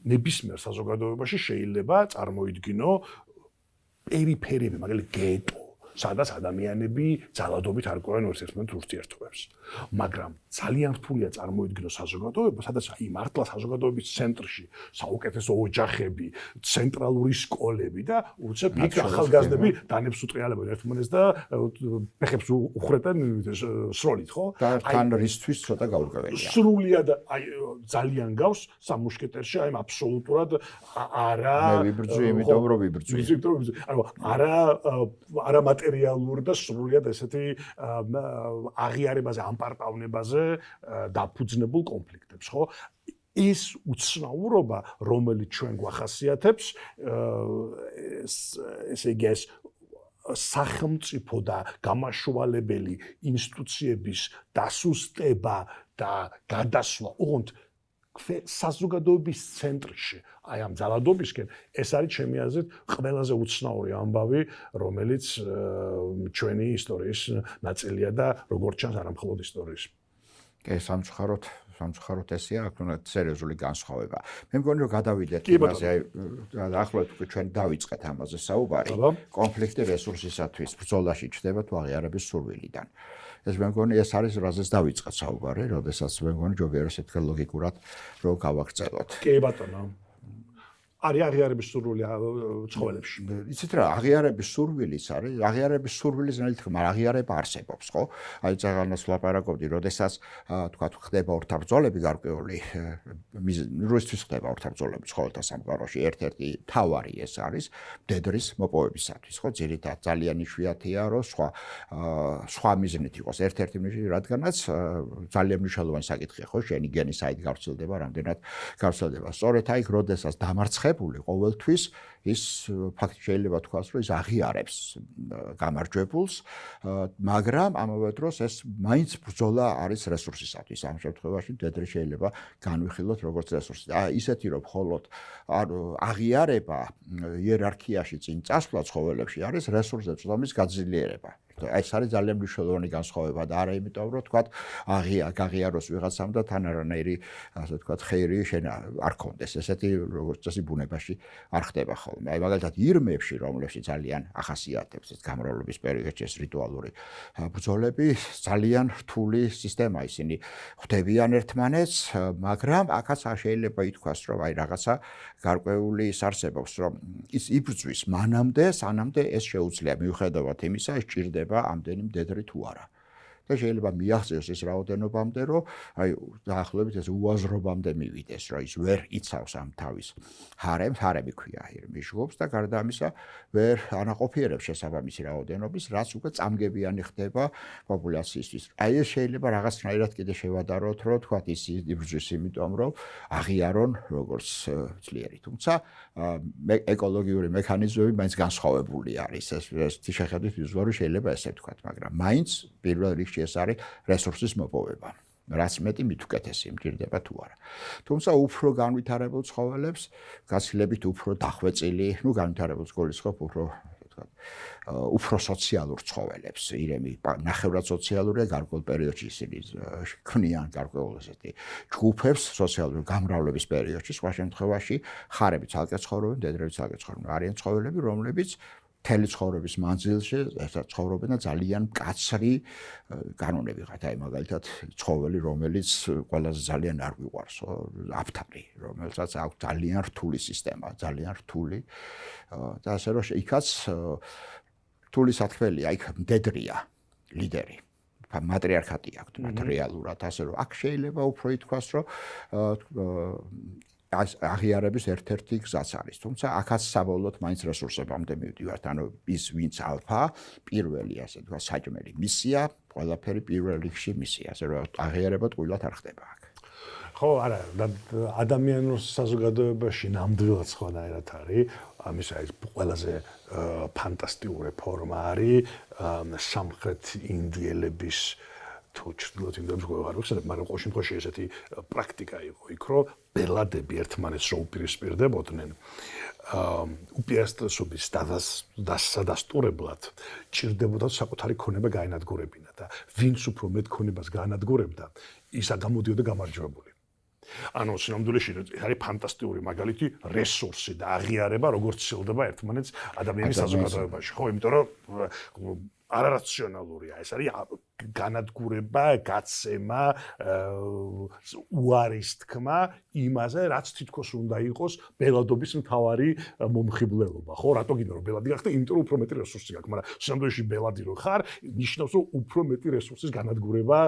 ნებისმიერ საზოგადოებაში შეიძლება წარმოიდგინო პერიფერიები, მაგალითად გეტო სადაც ადამიანები ძალადობით არ ყვევენ ერთმანეთს ურთიერთობებს. მაგრამ ძალიან რთულია წარმოიდგინოს საზოგადოება, სადაც აი მართლა საზოგადოების ცენტრში საუკეთესო ოჯახები, ცენტრალური სკოლები და უცებ იქ ახალგაზრდები დანებს უტრიალებენ ერთმანეთს და ფეხებს უხრეტენ სროლით, ხო? და თან რისთვის ცოტა გაურკვეველია. სრულიად აი ძალიან გავს სამუშკეტერში, აი აბსოლუტურად არა მე ვიბრძვი, იმიტომ რომ ვიბრძვი. ანუ არა მატერიალური და სრულიად ესეთი აღიარებაზე, ამპარტავნებაზე დაფუძნებულ კონფლიქტებს, ხო? ის უცნაურობა, რომელიც ჩვენ გვახასიათებს, ესე იგი ეს სახელმწიფო და გამაშვალებელი ინსტიტუციების დასუსტება და გადასვლა, ოღონდ საზოგადოების ცენტრში, აი ამ ძალადობისკენ, ეს არის ჩემი აზრით ყველაზე უცნაური ამბავი, რომელიც ჩვენი ისტორიის ნაწილია და როგორც ჩანს, არა მხოლოდ ისტორიის. კი, სამწუხაროდ ესეა, აქ უნდა სერიოზული განსხვავება. მე მგონი რომ გადავიდეთ იმაზე, აი დაახლოებით უკვე ჩვენ დავიწყეთ ამაზე საუბარი. კონფლიქტი რესურსისათვის ბრძოლაში ჩდება თუ აღიარების სურვილიდან. ეს მე მგონი ეს არის რაზეც დავიწყეთ საუბარი, როდესაც მე მგონი ჯობია ესე თქვა ლოგიკურად რომ გავაგრძელოთ. კი ბატონო. არის აღიარების სურვილი ცხოველებში. იცით რა, აღიარების სურვილიც არის, აღიარების სურვილი ზნელით ხმა, აღიარება არსებობს, ხო? აი წაღანას ვლაპარაკობდი, როდესაც თქვა ხდება ორთაბრძოლები გარკვეული, რუსთვის ხდება ორთაბრძოლები ცხოველთა სამყაროში, ერთ-ერთი თავარი ეს არის მდედრის მოპოვებისათვის, ხო? ძირითადად ძალიან იშვიათია, რომ სხვა მიზნით იყოს. ერთ-ერთი მიზნი, რადგანაც ძალიან მნიშვნელოვანი საკითხია, ხო? შენი გენი საით გავრცელდება, რამდენად გავრცელდება. სწორედ აი, როდესაც დამარცხებული ყოველთვის ის ფაქტი შეიძლება თქვას, რომ ის აღიარებს გამარჯვებულს, მაგრამ ამავე დროს ეს მაინც ბრძოლა არის რესურსისათვის. ამ შემთხვევაში მდედრი შეიძლება განვიხილოთ როგორც რესურსი. ისეთი რომ მხოლოდ აღიარება იერარქიაში წინ წასვლა ცხოველებში არის რესურსებს ზომის გაძლიერება. ეს არის ძალიან მნიშვნელოვანი განსხვავება და არა იმიტომ რომ თქვა აღიაროს ვიღაცამ და თან არანაირი ასე თქვა ხეირი შენ არ კონდეს. ესეთი როგორც წესი ბუნებაში არ ხდება ხოლმე. აი მაგალითად ირმებში, რომლებშიც ძალიან ახასიათებს ეს გამრავლების პერიოდში ეს რიტუალური ბრძოლები, ძალიან რთული სისტემა, ისინი ხვდებიან ერთმანეთს, მაგრამ აქაც შეიძლება ითქვას, რომ აი რაღაცა გარკვეული ის არსებობს, რომ ის იბრძვის მანამდე, სანამდე ეს შეუძლია მიუხედავად იმისა, ეს ჭირდება ამდენი მდედრი თუ არა. და შეიძლება მიაღწიოს ის რაოდენობამდე, რომ აი დაახლოებით ეს უაზრობამდე მივიდეს, რომ ის ვერ იცავს ამ თავის ჰარემს, ჰარემი ქვია ირმის ჯგუფს და გარდა ამისა ვერ ანაყოფიერებს შესაბამისი რაოდენობის, რაც უკვე წამგებიანი ხდება პოპულაციისთვის. აი ეს შეიძლება რაღაცნაირად კიდე შევადაროთ, რომ თქვა ის იბრძვის იმიტომ, რომ აღიარონ როგორც ძლიერი, თუმცა ეკოლოგიური მექანიზმები მაინც განსხვავებული არის. ეს შეხედვით ვიზუალური შეიძლება ესე ვთქვათ, მაგრამ მაინც პირველ რიგში ეს არის რესურსის მოპოვება. რაც მეტი მით უკეთესი მჭირდება თუ არა. თუმცა უფრო განვითარებულ ცხოველებს გაცილებით უფრო დახვეწილი, განვითარებულს გულისხმობ უფრო სოციალურ ცხოველებს. ირემი ნახევრად სოციალურია, გარკვეულ პერიოდში ისინი ქმნიან გარკვეულ ესეთი ჯგუფებს სოციალური გამრავლების პერიოდში. სხვა შემთხვევაში ხარები ცალკე ცხოვრობენ, მდედრები ცალკე ცხოვრობენ. არიან ცხოველები, რომლებიც მთელი ცხოვრების მანძილში ცხოვრობენ და ძალიან მკაცრი კანონები ყავთ. აი მაგალითად ცხოველი, რომელიც ყველაზე ძალიან არ გვიყვარს, აფთარი, რომელსაც აქვს ძალიან რთული სისტემა, ძალიან რთული და ასე რომ იქაც რთული სათქმელია, იქ მდედრია ლიდერი. მატრიარქატი აქვს მატერიალურად, ასე რომ აქ შეიძლება უფრო ითქვას, რომ აღიარების ერთ-ერთი გზაც არის. თუმცა აქაც საბოლოოდ მაინც რესურსებამდე მივდივართ. ანუ ის ვინც ალფა, პირველი ასე თქვა საჭმელი მისია, ყველაფერი პირველ რიგში მისია. ასე რომ აღიარება ტყუილად არ ხდება აქ. ხო, არა, ადამიანურ საზოგადოებაში ნამდვილად სხვანაირად არის. ამის არის ყველაზე ფანტასტიკური ფორმა არის სამხრეთ ინდიელების თუ ჩრდილოეთ ინდიელების გვევარ ვიხსენებ, მაგრამ ყოველ შემთხვევაში ესეთი პრაქტიკა იყო იქ, რომ ბელადები ერთმანეთს რო უპირისპირდებოდნენ, უპირისპირდების დასადასტურებლად ჭირდებოდა საკუთარი ქონება გაენადგურებინა და ვინც უფრო მეტ ქონებას გაანადგურებდა, ის გამოდიოდა გამარჯვებული. ანუ სინამდვილეში არის ფანტასტიკური მაგალითი რესურსი და აღიარება, როგორც ცილდება ერთმანეთს ადამიანის საზოგადოებაში. ხო, იმიტომ რომ არარაციონალურია. ეს არის განადგურება, გაცემა, უარის თქმა იმაზე, რაც თითქოს უნდა იყოს ბელადობის მთავარი მომხიბვლელობა. ხო, რატო გინდა რომ ბელადი გახდე? იმიტომ რომ უფრო მეტი რესურსი გაქვს, მაგრამ სამდროში ბელადი რო ხარ, ნიშნავს რომ უფრო მეტი რესურსის განადგურება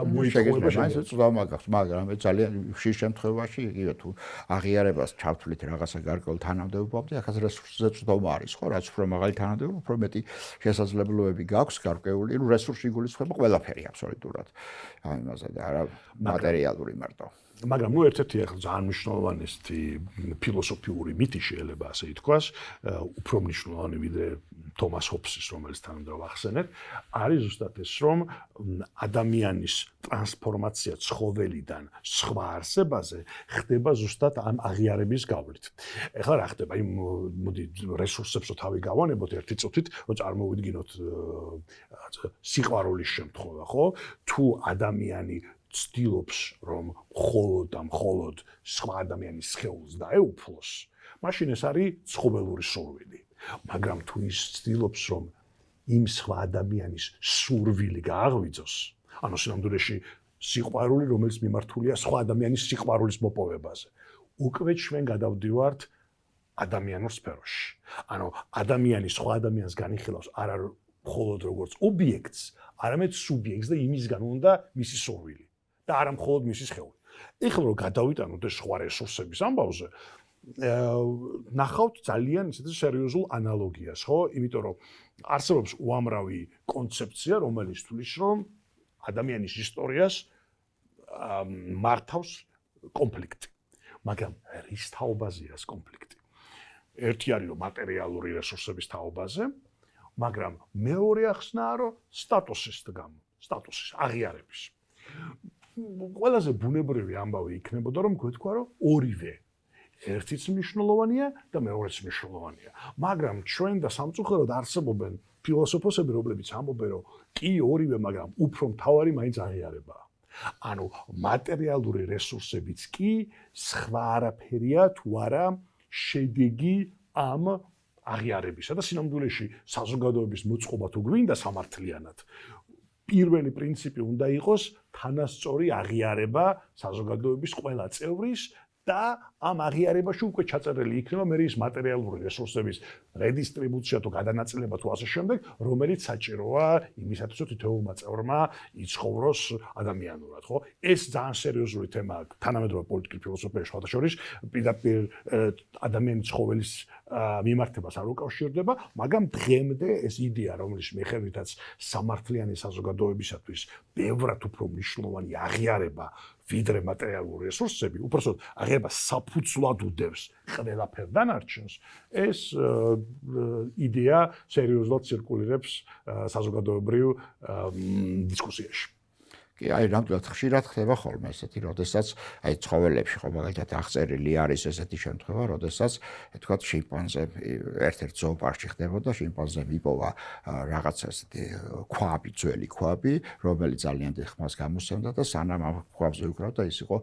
მოიწყვება. შეგიძლია წვდომა მაგას, მაგრამ ძალიან ხშირ შემთხვევაში იგივე თუ აღიარებას ჩავთვლით რაღაცა გარკვეულ თანამდებობამდე, ახაც რესურსზე წვდომა არის, ხო, რაც უფრო მაღალი თანამდებობა, უფრო მეტი შესაძლებლობები გაქვს გარკვეული, ну რესურსი გულისხმობა ყველაფერი აბსოლუტურად. ამაზე და არა მატერიალური მარტო. მაგრამ ნუ ერთ-ერთი ახლა ძალიან მნიშვნელოვანი ფილოსოფიური მითი შეიძლება ასე ითქვას, უფრო მნიშვნელოვანი ვიდრე თომას ჰობსის, რომელიც თანამდებობა ახსენეთ, არის ზუსტად ეს, რომ ადამიანის ტრანსფორმაცია ცხოველიდან სხვა არსებაზე ხდება ზუსტად ამ აღიარების გავლით. ეხლა რა ხდება? მოდი რესურსებს თავი გავანებოთ ერთი წუთით, რომ წარმოვიდგინოთ სიყვარულის შემთხვევა, ხო? თუ ადამიანი ცდილობს, რომ მხოლოდ სხვა ადამიანის სხეულს დაეუფლოს, მაშინ ეს არის ცხოველური სურვილი. მაგრამ თუ ის ცდილობს, რომ იმ სხვა ადამიანის სურვილი გააღვიძოს, ანუ სინამდვილეში სიყვარული, რომელიც მიმართულია სხვა ადამიანის სიყვარულის მოპოვებაზე, უკვე ჩვენ გადავდივართ ადამიანურ სფეროში. ანუ ადამიანი სხვა ადამიანს განიხილავს არა მხოლოდ როგორც ობიექტს, არამედ სუბიექტს და იმისგან უნდა მისი სურვილი. და არა მხოლოდ მისი სხეული. ეხლა რომ გადავიტანოთ ეს სხვა რესურსების ამბავზე, ნახავთ ძალიან ისეთი სერიოზულ ანალოგიას, ხო? იმიტომ რომ არსებობს უამრავი კონცეფცია, რომელიც თვლის, რომ ადამიანის ისტორიას მართავს კონფლიქტი. მაგრამ რის თაობაზეა ეს კონფლიქტი? ერთი არის რომ მატერიალური რესურსების თაობაზე, მაგრამ მეორე ახსნაა რომ სტატუსის აღიარების. ყველაზე ბუნებრივი ამბავი იქნებოდა რომ გვეთქვა რომ ორივე ერთიც მნიშვნელოვანია და მეორეც მნიშვნელოვანია. მაგრამ ჩვენ და სამწუხაროდ არსებობენ ფილოსოფოსები, რომლებიც ამბობენ რომ კი ორივე, მაგრამ უფრო მთავარი მაინც აღიარებაა. ანუ მატერიალური რესურსებიც კი სხვა არაფერია თუ არა შედეგი ამ აღიარებისა და სინამდვილეში საზოგადოების მოწყობა თუ გვინდა სამართლიანად პირველი პრინციპი უნდა იყოს თანასწორი აღიარება საზოგადოების ყველა წევრის და ამ აღიარებაში უკვე ჩაწერილი იქნება მე ის მატერიალური რესურსების რედისტრიბუცია თუ გადანაწილება თუ ასე შემდეგ, რომელიც საჭიროა იმისათვის, რომ თითოეულმა წევრმა იცხოვროს ადამიანურად, ხო? ეს ძალიან სერიოზული თემაა თანამედროვე პოლიტიკური ფილოსოფიაში, შესაძლოა პირდაპირ ადამიანის ცხოველის მიმართებას არ უკავშირდება, მაგრამ დღემდე ეს იდეა, რომლის მიხედვითაც სამართლიანი საზოგადოებისათვის ბევრად უფრო მნიშვნელოვანი აღიარება ვიდრე მატერიალური რესურსები, უпроსოდ აღიარება საფუძვლად უდევს ყველაფერ დანარჩენს, ეს იდეა სერიოზულად ცირკულირებს საზოგადოებრივ დისკუსიაში. კი, აი ნამდვილად ხშირად ხდება ხოლმე ესეთი, როდესაც აი ცხოველებში ხო მაგალითად აღწერილი არის ესეთი შემთხვევა, როდესაც თქვათ შიმპანზე ერთ-ერთ ზოოპარკში ხდებოდა, შიმპანზემ იპოვა რაღაცა ესეთი ქვაბი, ძველი ქვაბი, რომელიც ძალიან დიდ ხმას გამოსცემდა და სანამ ამ ქვაბზე უკრავდა, ის იყო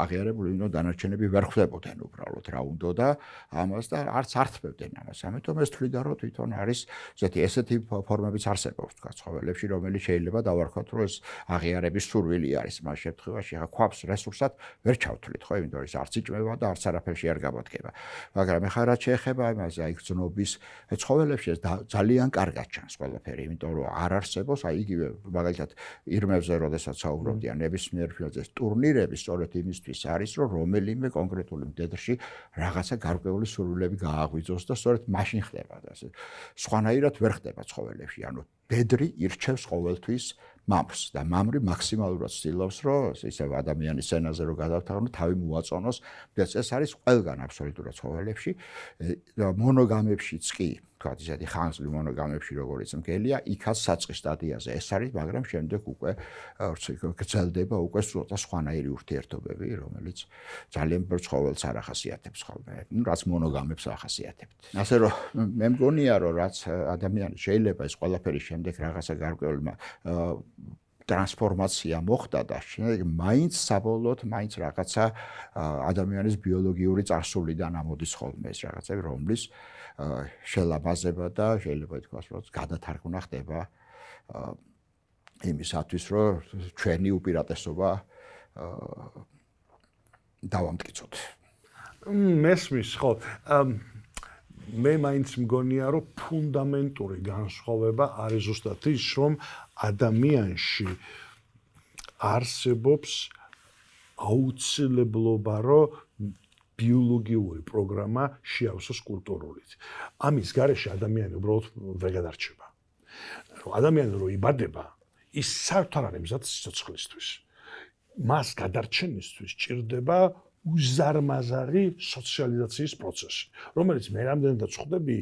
აღიარებული, რომ დანარჩენები ვერ ხვდებოდნენ უბრალოდ რა უნდოდა ამას და არც ართმევდნენ ამას. ამიტომ ეს თვლიდა, რომ თვითონ არის ესეთი ფორმებიც არსებობს თქვათ ცხოველებში, რომელიც შეიძლება დავარქვათ, რომ ეს აღიარების სურვილი არის მას შემთხვევაში, ახლა ქვაბს რესურსად ვერ ჩავთვლით, ხო, იმიტომ რომ ის არც იჭმება და არც არაფერში არ გაბოდგება. მაგრამ ახლა რაც შეეხება იმაზე, აი გრძნობის ცხოველებში ეს ძალიან კარგად ჩანს ყველაფერი, იმიტომ რომ არ არსებობს, აი იგივე მაგალითად ირმებზე, როდესაც საუბრობდიან ნებისმიერ ფილმზე, ტურნირები სწორედ იმისთვის არის, რომ რომელიმე კონკრეტული მდედრში რაღაცა გარკვეული სურვილები გააღვიძოს და სწორედ მაშინ ხდება და სხვანაირად ვერ ხდება ცხოველებში, ანუ ბედრი ირჩევს ყოველთვის მამრს და მამრი მაქსიმალურად ცდილობს, რომ ისევ ადამიანის სცენაზე რომ გადავთანხმდეთ, თავი მოაწონოს. ეს არის ყველგან აბსოლუტურად ცხოველებში და მონოგამებშიც კი, თქვათ ისეთი ხანგრძლივი მონოგამებში, როგორც მგელია, იქაც საწყის სტადიაზე ეს არის, მაგრამ შემდეგ უკვე გრძელდება უკვე ცოტა სხვანაირი ურთიერთობები, რომელიც ძალიან ბევრ ცხოველს არ ახასიათებს ხოლმე, რაც მონოგამებს ახასიათებთ. ასე რომ მე მგონია, რომ რაც ადამიანი შეიძლება ეს ყველაფერი შემდეგ რაღაცა გარკვეული ტრანსფორმაცია მოხდა და შემდეგ მაინც საბოლოოდ მაინც რაღაცა ადამიანის ბიოლოგიური წარსულიდან ამოდის ხოლმე ეს რაღაცები, რომლის შელამაზება და შეიძლება ითქვას, რომ გადათარგმნა ხდება იმისათვის, რომ ჩვენი უპირატესობა დავამტკიცოთ. მესმის, ხო. მე მაინც მგონია, რომ ფუნდამენტური განსხვავება არის ზუსტად ის, რომ ადამიანში არსებობს აუცილებლობა, რომ ბიოლოგიური პროგრამა შეავსოს კულტურულით. ამის გარეშე ადამიანი უბრალოდ ვერ გადარჩება. ადამიანი რო იბადება, ის საერთოდ არ არის მზად სიცოცხლისთვის. მას გადარჩენისთვის ჭირდება უზარმაზარი სოციალიზაციის პროცესი, რომელიც მე რამდენადაც ხვდები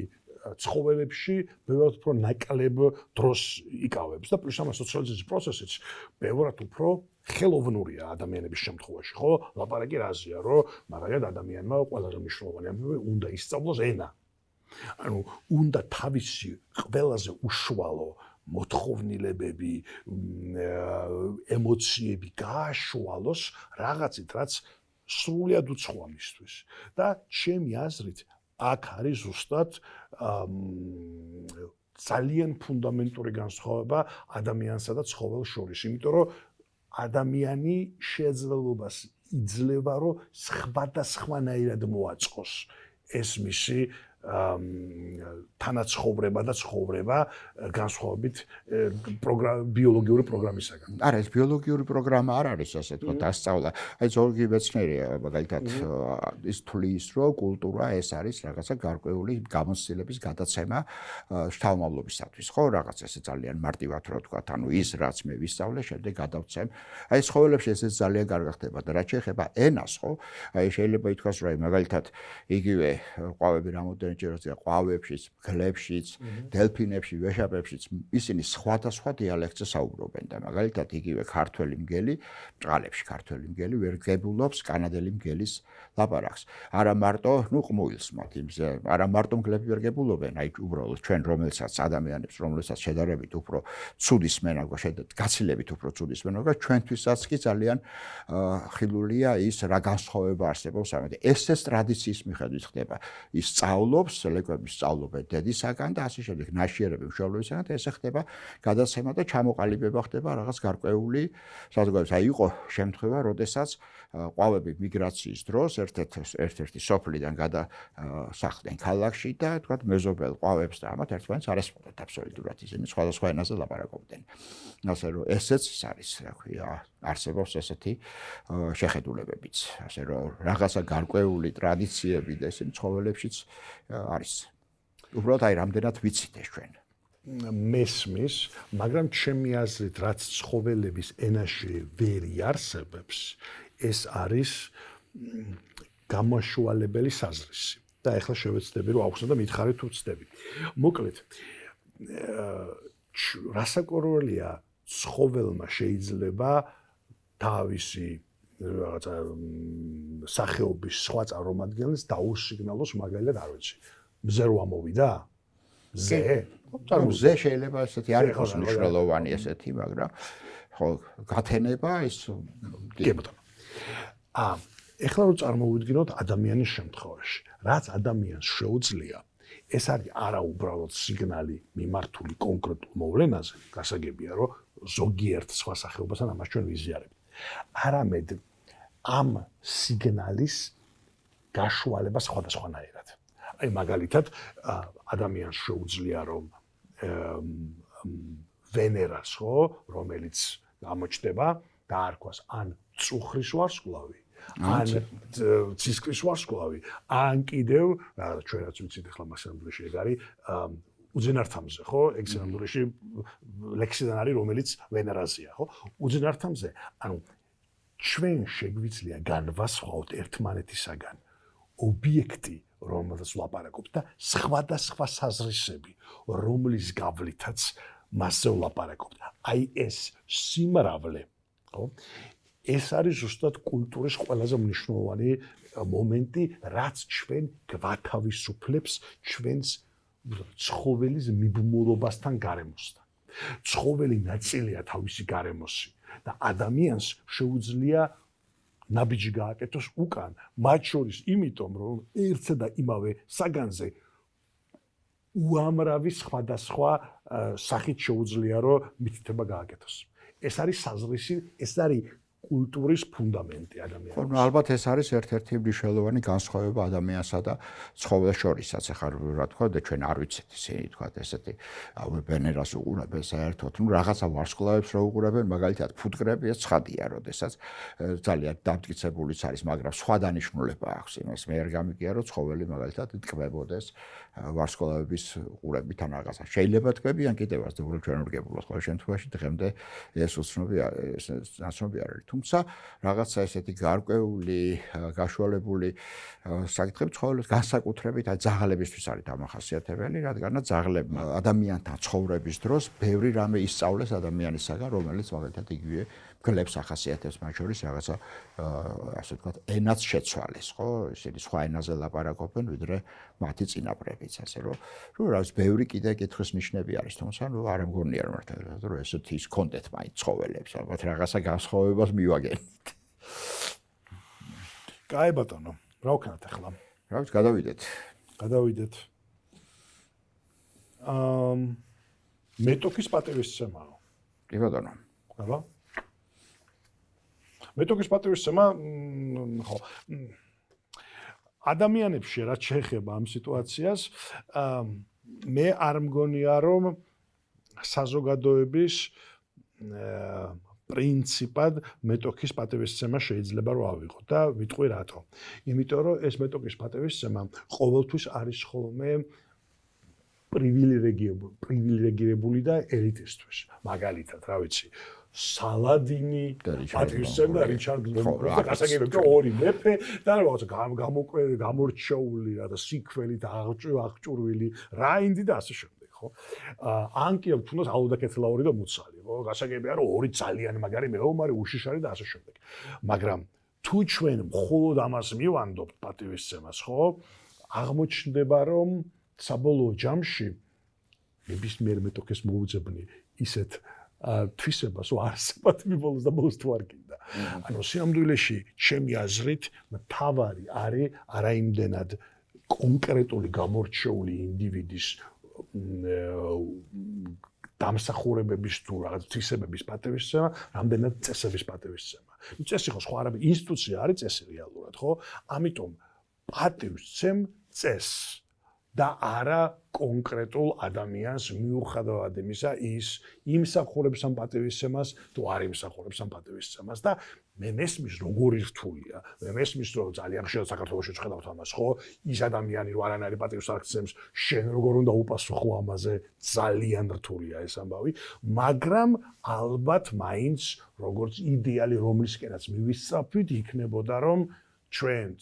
ცხოველებში ბევრად უფრო ნაკლებ დროს იკავებს და პლუს ამას სოციალიზაციის პროცესიც ბევრად უფრო ხელოვნურია ადამიანების შემთხვევაში, ხო? ლაპარაკი რაზეა, რომ მაგალითად ადამიანმა ყველაზე მნიშვნელოვანი უნდა ისწავლოს ენა. ანუ უნდა თავისი ყველაზე უშუალო მოთხოვნილებები, ემოციები გააშუალოს რაღაცით, რაც სრულად უცხოა მისთვის. და ჩემი აზრით, აქ არის ზუსტად ძალიან ფუნდამენტური განსხვავება ადამიანსა და ცხოველს შორის, იმიტომ რომ ადამიანი შეძლებას იძლევა, რომ სხვადასხვანაირად მოაწყოს ეს მისი თანაცხოვრება და ცხოვრება განსხვავებით ბიოლოგიური პროგრამისაგან. არა, ეს ბიოლოგიური პროგრამა არ არის, ასე თქვა, დასწავლა. აი ზოგი მეცნიერია, მაგალითად, ის თვლის, რომ კულტურა ეს არის რაღაცა გარკვეული გამოცდილების გადაცემა შთამომავლობისათვის, ხო, რაღაც ესე ძალიან მარტივად რო თქვა, ანუ ის რაც მე ვისწავლე, შემდეგ გადავცემ. აი ცხოველებში ეს ძალიან კარგად ხდება და რაც შეეხება ენას, ხო? აი შეიძლება ითქვას, რომ მაგალითად, იგივე ყვავები რამოდენჯერმე ყვავებშიც, მგლებშიც, დელფინებში, ვეშაპებშიც ისინი სხვადასხვა დიალექტზე საუბრობენ და მაგალითად იგივე ქართველი მგელი, ბჭყალებში ქართველი მგელი ვერ გებულობს კანადელი მგელის ლაპარაკს. არა მარტო, ყმუილს მათ იმზე, არა მარტო მგლები ვერ გებულობენ, აი უბრალოდ ჩვენ რომელსაც ადამიანებს, რომელსაც შედარებით უფრო ცუდი სმენა გვაქვს, გაცილებით უფრო ცუდი სმენა გვაქვს, ჩვენთვისაც კი ძალიან ხილულია ის რა განსხვავება არსებობს ამით. ეს ტრადიციის მიხედვით ხდება. ის სწავლობს, ლეკვები სწავლობენ დედისაგან და ასე შემდეგ, ნაშიერები მშობლებისაგან და ესე ხდება გადაცემა და ჩამოყალიბება ხდება რაღაც გარკვეული საზოგადოების. აი იყო შემთხვევა, როდესაც ყვავები მიგრაციის დროს ერთ-ერთი სოფლიდან გადასახლდნენ ქალაქში და თქვათ მეზობელ ყვავებს და ამათ ერთმანეთს არ ესმოდათ აბსოლუტურად, ისინი სხვადასხვა ენაზე ლაპარაკობდნენ. ასე რომ ესეც ის არის, რა ქვია, არსებობს ესეთი შეხედულებებიც, ასე რომ რაღაცა გარკვეული ტრადიციები და ესენი ცხოველებშიც არის. უბრალოდ აი რამდენად ვიცით ეს ჩვენ. მესმის, მაგრამ ჩემი აზრით, რაც ცხოველების ენაში ვერ იარსებებს, ეს არის გამაშუალებელი საზრისი. და ეხლა შევეცდები, რომ აუხსნა და მითხარი თუ ვცდები. მოკლედ, რასაკვირველია, ცხოველმა შეიძლება თავისი რაღაცა სახეობის სხვა წარმომადგენელს დაუსიგნალოს, მაგალითად არ ვიცი. მზე რო ამოვიდა? მზე? მზე შეიძლება ესეთი არ იყოს მნიშვნელოვანი ესეთი, მაგრამ ხო, გათენება ის კი ბატონო. ეხლა რო წარმოვიდგინოთ ადამიანის შემთხვევაში, რაც ადამიანს შეუძლია, ეს არის არა უბრალოდ სიგნალი მიმართული კონკრეტულ მოვლენაზე, გასაგებია, რომ ზოგიერთ სხვა სახეობასთან ამას ჩვენ ვიზიარებთ. არამედ ამ სიგნალის გაშუალება სხვადასხვანაირად. აი მაგალითად, ადამიანს შეუძლია რომ ვენერას, ხო, რომელიც გამოჩნდება, დაარქვას ან წუხრის ვარსკვლავი, ან ცისკრის ვარსკვლავი, ან კიდევ, ჩვენაც ვიცით ახლა მასამდეში ეგ არის უძინართამზე, ხო? ეგ სამდეში ლექსიდან არის, რომელიც ვენერაზეა, ხო? უძინართამზე, ანუ ჩვენ შეგვიძლია განვასხვაოთ ერთმანეთისაგან ობიექტი, რომელსაც ვლაპარაკობთ და სხვადასხვა საზრისები, რომლის გავლითაც მასზე ვლაპარაკობთ. აი ეს სიმრავლე, ხო? ეს არის ზუსტად კულტურის ყველაზე მნიშვნელოვანი მომენტი, რაც ჩვენ გვათავისუფლებს ჩვენს ცხოველის მიბმულობასთან გარემოსთან. ცხოველი ნაწილია თავისი გარემოსი და ადამიანს შეუძლია ნაბიჯი გააკეთოს უკან, მათ შორის იმიტომ, რომ ერთსა და იმავე საგანზე უამრავი სხვადასხვა სახით შეუძლია, რომ მითითება გააკეთოს. ეს არის საზღვრისი, ეს არის კულტურის ფუნდამენტი ადამიანის. ხო, ალბათ ეს არის ერთ-ერთი მნიშვნელოვანი განსხვავება ადამიანსა და ცხოველს შორისაც. ახლა რა თქვა და ჩვენ არ ვიცით ისინი თქვა ესეთი ვენერას უყურებენ საერთოდ. ნუ რაღაცა ვარსკვლავებს რო უყურებენ, მაგალითად ფუტკრები ეს ცხადია, როდესაც ძალიან დამტკიცებულიც არის, მაგრამ სხვა დანიშნულება აქვს იმას. მე არ გამიგია, რომ ცხოველი მაგალითად იტკბებოდეს ვარსკვლავების უყურებით ან რაღაცა. შეიძლება ტკბებიან კიდევაც და უბრალოდ ჩვენ ვერგებულოთ ყოველ შემთხვევაში დღემდე ეს უცნობი არის, ნაცნობი არ არის. თუმცა რაღაცა ესეთი გარკვეული, გაშუალებული საკითხები ცხოველებს განსაკუთრებით ძაღლებისთვის არის დამახასიათებელი, რადგანაც ძაღლებმა ადამიანთან ცხოვრების დროს ბევრი რამე ისწავლეს ადამიანისაგან, რომელიც მაგალითად იგივე გლებს ახასიათებს, მათ შორის რაღაცა ასე ვთქვათ, ენაც შეცვალეს, ხო? ისინი სხვა ენაზე ლაპარაკობენ, ვიდრე მათი წინაპრებიც, ასე რომ რაღაც ბევრი კიდე კითხვის ნიშნები არის, თუმცა არ მგონია რომ ესეთი ის კონტენტ მაინც ცხოველებს, ალბათ რაღაცა განსხვავებას მივაგენით. კაი ბატონო, რა ვქნათ ახლა? რა ვიცი, გადავიდეთ. გადავიდეთ. მეტოქის პატივისცემაო. კი ბატონო. აბა. მეტოქის პატივისცემა, ხო. ადამიანებში რაც შეეხება ამ სიტუაციას, მე არ მგონია რომ საზოგადოების პრინციპად მეტოქის პატივისცემა შეიძლება რომ ავიღოთ და ვიტყვი რატო. იმიტომ რომ ეს მეტოქის პატივისცემა ყოველთვის არის ხოლმე პრივილეგირებული და ელიტისთვის. მაგალითად, რა ვიცი, სალადინი პატივისცემდა რიჩარდ ლემბროს და გასაგებია ორი მეფე და რაღაცა გამორჩეული და სიკვდილით აღჭურვილი რაინდი და ასე შემდეგ, ხო? ან კი თუნდაც აუდაკეთლაური და მუცალი, ხო? გასაგებია რომ ორი ძალიან მაგარი მეომარი უშიშარი და ასე შემდეგ. მაგრამ თუ ჩვენ მხოლოდ ამას მივანდობთ პატივისცემას, ხო? აღმოჩნდება რომ საბოლოო ჯამში ნებისმიერ მეტოქეს მოუძებნი ისეთ თვისებას არსებად მიბოლოს და ბოლოს თუ არ გინდა. ანუ სიამოვნებაში ჩემი აზრით მთავარი არის არაიმდენად კონკრეტული გამორჩეული ინდივიდის დამსახურებების თუ რაღაც თვისებების პატივისცემა, რამდენად წესების პატივისცემა. ნუ წესი ხო სხვა არაფერი, ინსტიტუცია არის წესი რეალურად, ხო? ამიტომ პატივისცემ წესს და არა კონკრეტულ ადამიანს მიუხედავად იმისა ის იმსახურებს ამ პატივისცემას თუ არ იმსახურებს ამ პატივისცემას და მე მესმის როგორი რთულია მე მესმის რომ ძალიან ხშირად საქართველოში ვხედავთ ამას ხო ის ადამიანი რო არანაირი პატივს არ გცემს შენ როგორ უნდა უპასუხო ამაზე ძალიან რთულია ეს ამბავი მაგრამ ალბათ მაინც როგორც იდეალი რომლისკენაც მივისწრაფვით იქნებოდა რომ ჩვენ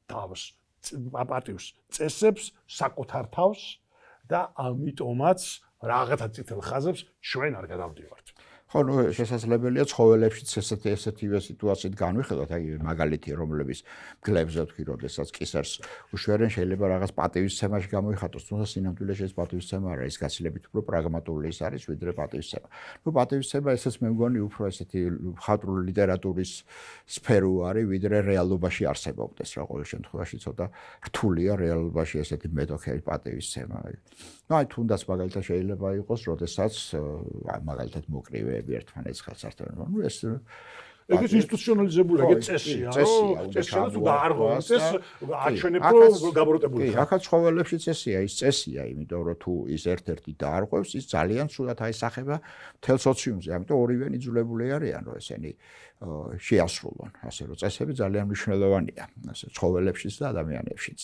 თავს პატივს წესებს საკუთარ თავს და ამიტომაც რაღაცა წითელ ხაზებს ჩვენ არ გადავდივართ. ხო, ნუ შესაძლებელია ცხოველებშიც ესეთივე სიტუაციით განვიხილოთ, აი მაგალითი რომლების გლებზე ვთქვი, როდესაც კისერს უშვერენ შეიძლება რაღაც პატივისცემაში გამოიხატოს, თუმცა სინამდვილეში ეს პატივისცემა არ არის, გაცილებით უფრო პრაგმატული ის არის, ვიდრე პატივისცემა. ნუ პატივისცემა ესეც მე მგონი უფრო ესეთი მხატვრული ლიტერატურის სფერო არის, ვიდრე რეალობაში არსებობდეს, რა ყოველ შემთხვევაში ცოტა რთულია რეალობაში ესეთი მეტოქეების პატივისცემა. ნუ აი თუნდაც მაგალითად შეიძლება იყოს, როდესაც მაგალითად მოკრივე ერთმანეთს ხელს ართავენ. ნუ ეს ეს ინსტიტუციონალიზებული, ეგ წესია, წესია თუ გაარღვევს, ეს აჩვენებ რომ გაბოროტებული. კი, ახაც ცხოველებშიც ესეა, ის წესია, იმიტომ რომ თუ ის ერთ-ერთი დაარღვევს, ის ძალიან სულად აისახება მთელ სოციუმზე, ამიტომ ორივე იძულებული არიან, რომ ესენი შეასრულონ, ასე რომ წესები ძალიან მნიშვნელოვანია, ასე ცხოველებშიც და ადამიანებშიც.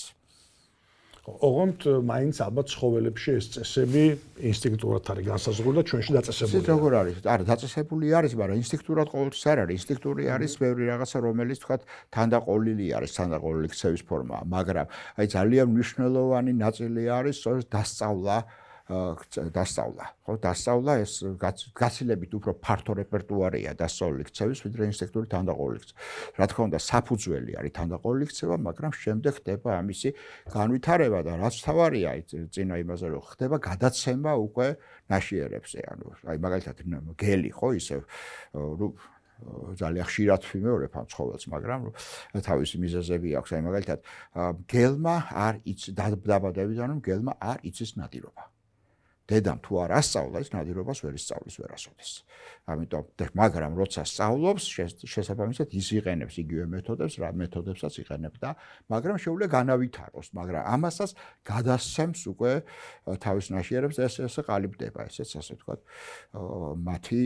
ოღონდ მაინც ალბათ ცხოველებში ეს წესები ინსტინქტურად არის განსაზღვრული და ჩვენში დაწესებული. ეს როგორ არის? არა, დაწესებული არის, მაგრამ ინსტინქტურად ყოველთვის არ არის. ინსტინქტური არის ბევრი რაღაცა, რომელიც თქვათ თანდაყოლილი არის, თანდაყოლილი ქცევის ფორმაა, მაგრამ აი ძალიან მნიშვნელოვანი ნაწილი არის სწორედ დასწავლა დასწავლა. ხო, დასწავლა ეს გაცილებით უფრო ფართო რეპერტუარია დასწავლილი ქცევის, ვიდრე ინსტინქტური თანდაყოლილი ქცევა. რა თქმა უნდა, საფუძველი არის თანდაყოლილი ქცევა, მაგრამ შემდეგ ხდება ამისი განვითარება და რაც თავარია წინა იმაზე რომ ხდება გადაცემა უკვე ნაშიერებზე. ანუ აი მაგალითად გელი ხო ისე ძალიან ხშირად ვიმეორებ ამ ცხოველს, მაგრამ თავისი მიზეზები აქვს. აი მაგალითად გელმა არ იცის დაბადებიდან რომ გელმა არ იცის ნადირობა. დედამ თუ არ ასწავლა ის ნადირობას ვერ ისწავლის ვერასოდეს. ამიტომ მაგრამ როცა სწავლობს შესაბამისად ის იყენებს იგივე მეთოდებს, რა მეთოდებსაც იყენებდა, მაგრამ შეუძლია განავითაროს, მაგრამ ამასაც გადასცემს უკვე თავის ნაშიერებს და ეს ყალიბდება, ესეც ასე ვთქვათ, მათი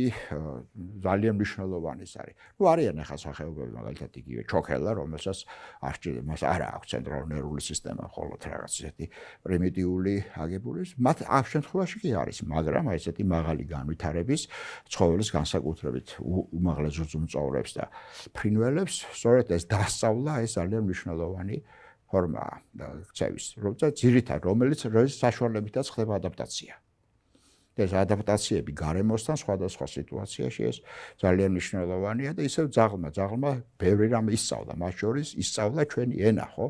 ძალიან მნიშვნელოვანი არის. ნუ არიან ახლა სახეობები, მაგალითად იგივე ჩოქელა, რომელსაც მას არ აქვს ცენტრალური ნერვული სისტემა, მხოლოდ რაღაც ისეთი პრიმიტიული აგებული, მათ ამ შემთხვევაში კი არის, მაგრამ აი ესეთი მაღალი განვითარების ცხოველის განსაკუთრებით უმაღლეს ძუძუმწოვრებს და ფრინველებს, სწორედ ეს დასწავლა ეს ძალიან მნიშვნელოვანი ფორმაა ქცევის, რომელიც საშუალებითაც ხდება ადაპტაცია. ეს ადაპტაციები გარემოსთან სხვადასხვა სიტუაციაში ეს ძალიან მნიშვნელოვანია და ისევ ძაღლმა ბევრი რამ ისწავლა, მათ შორის ისწავლა ჩვენი ენა, ხო?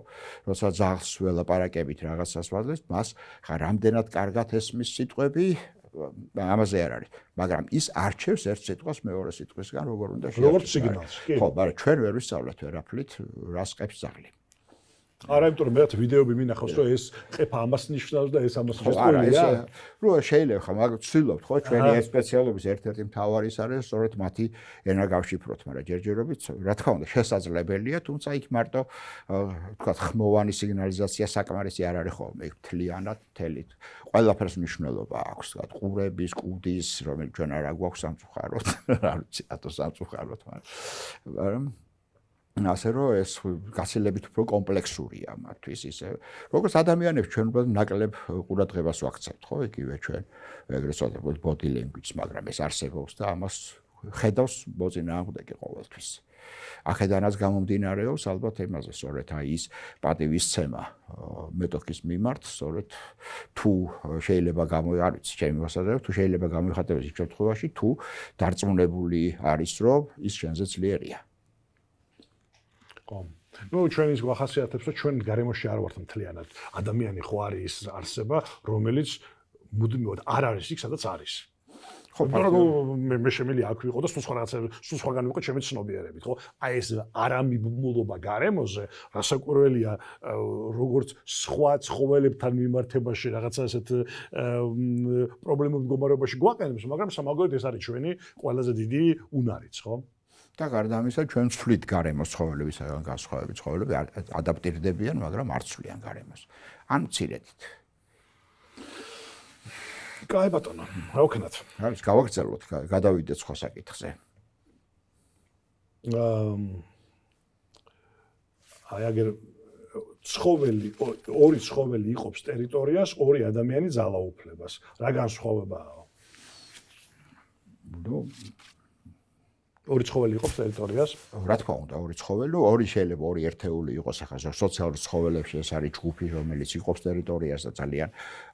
როცა ძაღლს ველაპარაკებით რაღაცას ვაძლევთ, მას რამდენად კარგად ესმის სიტყვები ამაზე არ არის, მაგრამ ის არჩევს ერთ სიტყვას მეორე სიტყვისგან, როგორ უნდა შეარჩევს. როგორც სიგნალს, კი. ხო, მაგრამ ჩვენ ვერ ვისწავლეთ ვერაფრით, რას ყებს ძაღლი. არა, იმიტომ რომ მეც ვიდეოები მინახავს, რომ ეს ყეფა ამას ნიშნავს და ეს ამას ნიშნავს. არა, ეს რო შეიძლება ხა, მაგრამ ვცდილობთ, ხო, ჩვენი ეს სპეციალობის ერთ-ერთი მთავარი ის არის, სწორედ მათი ენა გავშიფროთ, მაგრამ ჯერჯერობით, რა თქმა უნდა, შესაძლებელია, თუმცა იქ მარტო, ვთქვათ, ხმოვანი სიგნალიზაცია საკმარისი არ არის ხოლმე, იქ მთლიანად თელით. ყველაფერს მნიშვნელობა აქვს, ვთქვათ, ყურების, კუდის, რომელიც ჩვენ არა გვაქვს სამწუხაროდ, არ ვიცი, ათო სამწუხაროდ, მაგრამ ასე რომ ეს გაცილებით უფრო კომპლექსურია მათთვის ისე როგორც ადამიანებს ჩვენ უბრალოდ ნაკლებ ყურადღებას ვაქცევთ ხო იგივე ჩვენ ეგრეთ წოდებულ body language მაგრამ ეს არსებობს და ამას ხედავს მოწინააღმდეგე ყოველთვის ახედანაც გამომდინარეობს ალბათ იმაზე სწორედ აი ის პატივისცემა მეტოქის მიმართ სწორედ თუ შეიძლება არ ვიცი ჩემი მოსაზრებით თუ შეიძლება გამოიხატებოს ის შემთხვევაში თუ დარწმუნებული არის რომ ის შენზე ძლიერია ნუ ჩვენ ის გვახასიათებს, რომ ჩვენ გარემოში არ ვართ მთლიანად. ადამიანი ხო არის ის არსება, რომელიც მუდმივად არ არის იქ, სადაც არის. ხო, მე შემიძლია აქ ვიყო და სულ სხვა რაღაცა, სულ სხვაგან ვიყო ჩემი ცნობიერებით, ხო? აი ეს არამიბმულობა გარემოზე, რასაკვირველია, როგორც სხვა ცხოველებთან მიმართებაში რაღაცა ესეთ პრობლემურ მდგომარეობაში გვაყენებს, მაგრამ სამაგიეროდ ეს არის ჩვენი ყველაზე დიდი უნარიც, ხო? და გარდა ამისა ჩვენ ვცვლით გარემოს ცხოველებისგან განსხვავებით ცხოველები ადაპტირდებიან, მაგრამ არ ცვლიან გარემოს. ან მცირედით. კაი ბატონო, რა ვქნათ? არის გავაგრძელოთ, გადავიდეთ სხვა საკითხზე. აი აგერ ცხოველი, ორი ცხოველი იყოფს ტერიტორიას, ორი ადამიანი ძალაუფლებას. რა განსხვავებაა? ნუ ორი ცხოველი იყოფს ტერიტორიას. რა თქმა უნდა, ორი ცხოველი, ორი შეიძლება ორი ერთეული იყოს, ახლა სოციალურ ცხოველებში ეს არის ჯგუფი, რომელიც იყოფს ტერიტორიას და ძალიან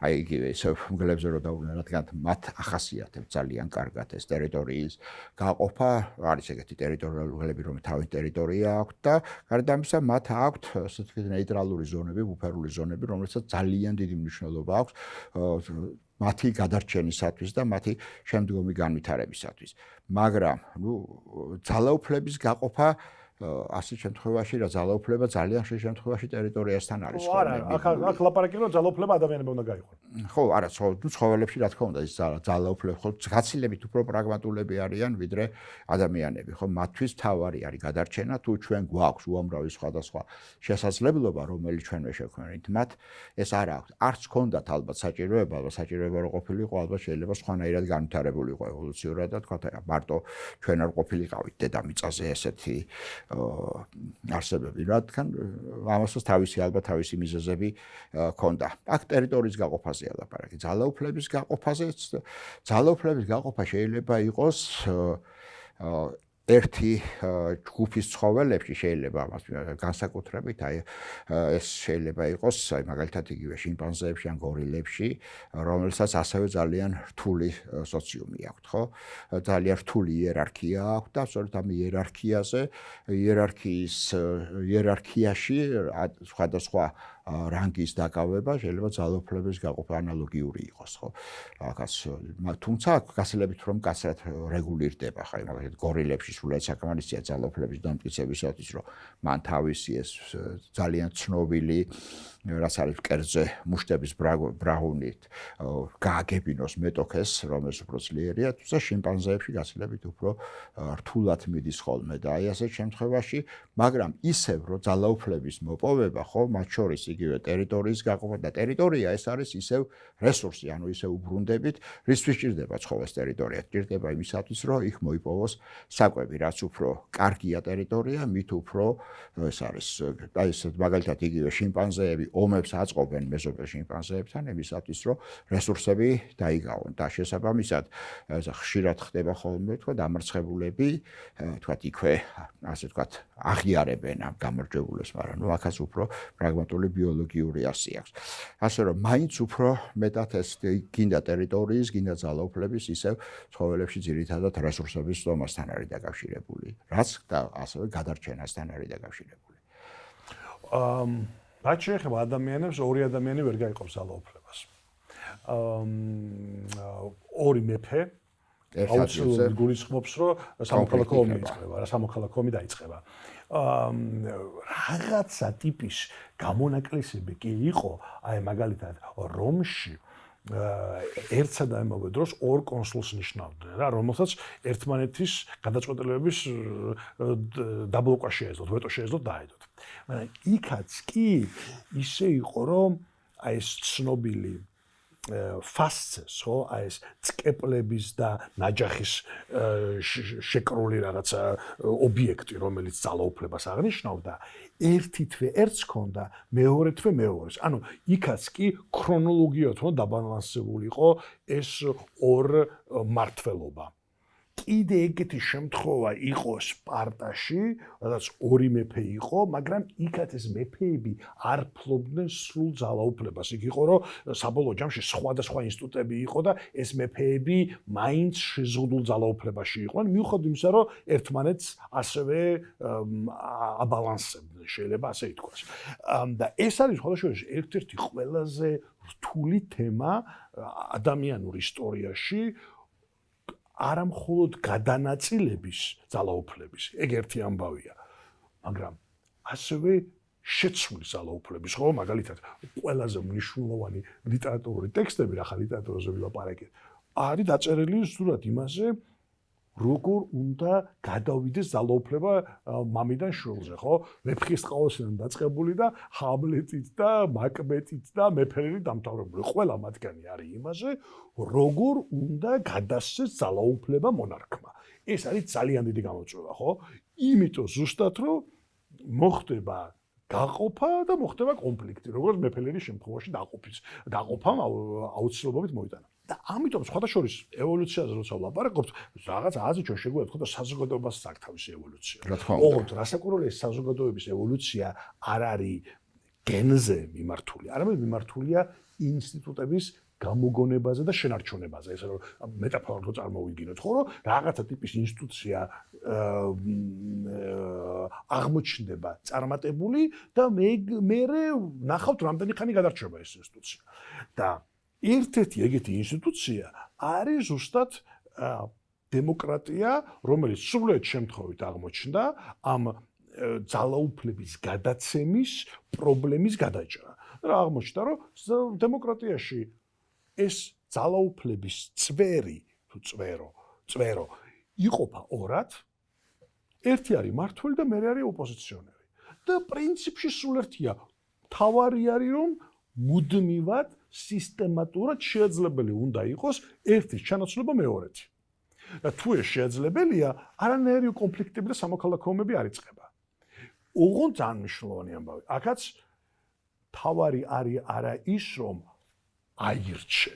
აი იგივე ისე მგლებზე რო დაუბრუნდეთ, რადგან მათ ახასიათებს ძალიან კარგად ეს ტერიტორიის გაყოფა, არის ეგეთი ტერიტორიალები, რომელიც თავის ტერიტორია აქვთ და გარდა ამისა მათ აქვთ ასე ვთქვით ნეიტრალური ზონები, ბუფერული ზონები, რომელსაც ძალიან დიდი მნიშვნელობა აქვს მათი გადარჩენისათვის და მათი შემდგომი განვითარებისათვის. მაგრამ, ნუ, ძალაუფლების გაყოფა ასეთ შემთხვევაში რა ძალაუფლება ძალიან ხშირ შემთხვევაში ტერიტორიასთან არის. არა, აქ ლაპარაკი რომ ძალაუფლება ადამიანებმა უნდა გაიყო. ხო, არა, ცხოველებში რა თქმა უნდა ის ძალაუფლება ხო გაცილებით უფრო პრაგმატულები არიან ვიდრე ადამიანები, ხო? მათთვის თავარი არის გადარჩენა, თუ ჩვენ გვაქვს უამრავი სხვადასხვა შესაძლებლობა, რომელიც ჩვენ შექმნით, მათ ეს არ აქვს. არც ქონდათ ალბათ საჭიროება, რო ყოფილიყო, ალბათ შეიძლება სხვანაირად განვითარებული იყო ევოლუციურად და თქვა მარტო ჩვენ არ ყოფილიყავით დედამიწაზე ესეთი არსებები, რადგან ამასაც თავისი ალბათ თავისი მიზეზები ჰქონდა. აქ ტერიტორიის გაყოფაზეა ლაპარაკი. ძალაუფლების გაყოფაზე, ძალაუფლების გაყოფა შეიძლება იყოს ერთი ჯგუფის ცხოველებში შეიძლება ამას განსაკუთრებით აი ეს შეიძლება იყოს აი მაგალითად იგივე შიმპანზეებში ან გორილებში რომელსაც ასევე ძალიან რთული სოციუმი აქვთ ხო ძალიან რთული იერარქია აქვთ და სწორედ ამ იერარქიაში სხვადასხვა რანგის დაკავება შეიძლება ძალაუფლების გაყოფა ანალოგიური იყოს ხო ახაც თუმცა გასილებით რომ კაცრად რეგულირდება ხა მაგალითად გორილებში სულად საკმარისია ძალაუფლების დამტკიცებისათვის რომ მან თავისი ეს ძალიან ცნობილი რაც არის მკერდზე მუშტების ბრაღუნით გააგებინოს მეტოქეს რომელიც უფრო ძლიერია თუმცა შიმპანზეებში გასილებით უფრო რთულად მიდის ხოლმე და აი ასეთ შემთხვევაში მაგრამ ისევ რომ ძალაუფლების მოპოვება ხო მათ შორის იგივე ტერიტორიის გაყოფა და ტერიტორია ეს არის ისევ რესურსი ანუ ისევ უბრუნდებით რისთვის ჭირდება ცხოველს ტერიტორია ჭირდება იმისათვის რომ იქ მოიპოვოს საკვები რაც უფრო კარგია ტერიტორია მით უფრო ეს არის აი ეს მაგალითად იგივე შიმპანზეები ომებს აწყობენ მეზობელ შიმპანზეებთან იმისათვის რომ რესურსები დაიგავონ და შესაბამისად ხშირად ხდება ხოლმე თქვა დამარცხებულები თქვა იქვე ასე თქვა აღიარებენ ამ გამარჯვებულებს მაგრამ ნუ ახაც უფრო პრაგმატული ბიოლოგიური ასი აქვს ასე რომ მაინც უფრო მეტად ეს გინდა ტერიტორიის გინდა ძალაუფლების ისევ ცხოველებში ძირითადად რესურსების ზომასთან არის დაკავშირებული რაც და ასევე გადარჩენასთან არის დაკავშირებული რაც შეეხება ადამიანებს ორი ადამიანი ვერ გაიყოფს ძალაუფლებას ორი მეფე აუცილებლად გულისხმობს რომ სამოქალაქო ომი იწყება რა სამოქალაქო ომი დაიწყება რაღაცა ტიპის გამონაკლისები კი იყო აი მაგალითად რომში ერთსა და იმავე დროს ორ კონსულს ნიშნავდნენ რა რომელსაც ერთმანეთის გადაწყვეტილებების დაბლოკვა შეეძლოთ ვეტო შეეძლოთ დაედოთ მაგრამ იქაც კი ისე იყო რომ აი ეს ცნობილი ფასცეს ხო აი ეს წკეპლების და ნაჯახის შეკრული რაღაცა ობიექტი რომელიც ძალაუფლებას აღნიშნავდა ერთი თვე ერთს ჰქონდა მეორე თვე მეორეს ანუ იქაც კი ქრონოლოგიად ხო დაბალანსებული იყო ეს ორ მართლობა კიდე ეგეთი შემთხვევა იყო სპარტაში, სადაც ორი მეფე იყო, მაგრამ იქაც ეს მეფეები არ ფლობდნენ სრულ ძალაუფლებას. იქ იყო, რომ საბოლოო ჯამში სხვადასხვა ინსტიტუტები იყო და ეს მეფეები მაინც შეზღუდულ ძალაუფლებაში იყვნენ, მიუხედავად იმისა, რომ ერთმანეთს ასევე აბალანსებდნენ, შეიძლება ასე ითქვას. და ეს არის სხვადასხვა ერთ-ერთი ყველაზე რთული თემა ადამიანურ ისტორიაში. არა მხოლოდ გადანაწილების ძალაუფლების, ეგ ერთი ამბავია, მაგრამ ასევე შეცვლის ძალაუფლების, ხო, მაგალითად, ყველაზე მნიშვნელოვანი ლიტერატურული ტექსტები, ახლა ლიტერატურაზე ვილაპარაკეთ, არის დაწერილი ზუსტად იმაზე, როგორ უნდა გადავიდეს ძალაუფლება მამიდან შვილზე, ხო? ვეფხისტყაოსნიდან დაწყებული და ჰამლეტით და მაკბეტით და მეფერელი დამთავრებული. ყველა მათგანი არის იმაზე, როგორ უნდა გადასცეს ძალაუფლება მონარქმა. ეს არის ძალიან დიდი გამოწვევა, ხო? იმიტომ ზუსტად რომ მოხდება გაყოფა და მოხდება კონფლიქტი, როგორც მეფელერის შემთხვევაში დაყოფამ აუცილებლობით მოიტანა. და ამიტომ სხვადასხვა ევოლუციაზე როცა ვლაპარაკობთ, რაღაც აზრი ჩვენ შეგვიძლია თქვა და საზოგადოებას აქვს თავისი ევოლუცია. ოღონდ რასაკვირველია საზოგადოების ევოლუცია არ არის გენზე მიმართული, არამედ მიმართულია ინსტიტუტების გამოგონებაზე და შენარჩუნებაზე. ესე რომ მეტაფორულად რო წარმოვიდგინოთ, ხო, რომ რაღაცა ტიპის ინსტიტუცია აღმოჩნდება წარმატებული და მე ნახავთ რამდენი ხანი გადარჩება ეს ინსტიტუცია. და ერთ-ერთი ეგეთი ინსტიტუცია არის ზუსტად დემოკრატია, რომელიც სრულიად შემთხვევით აღმოჩნდა ამ ძალაუფლების გადაცემის პრობლემის გადაჭრა. რა აღმოჩნდა, რომ დემოკრატიაში ეს ძალაუფლების წვერო იყოფა ორად. ერთი არის მმართველი და მეორე არის ოპოზიციონერი. და პრინციპში სულ ერთია. თავარი არის რომ მუდმივად სისტემატურად შეეძლებელი უნდა იყოს ერთის ჩანაცვლება მეორეთი. და თუ ეს შეეძლებელია, არანაირი კონფლიქტები და სამოქალაქო ომები არ იწყება. ოღონდ ძალიან მნიშვნელოვანი ამბავი. აქაც თავარი არის არა ის რომ აირჩე,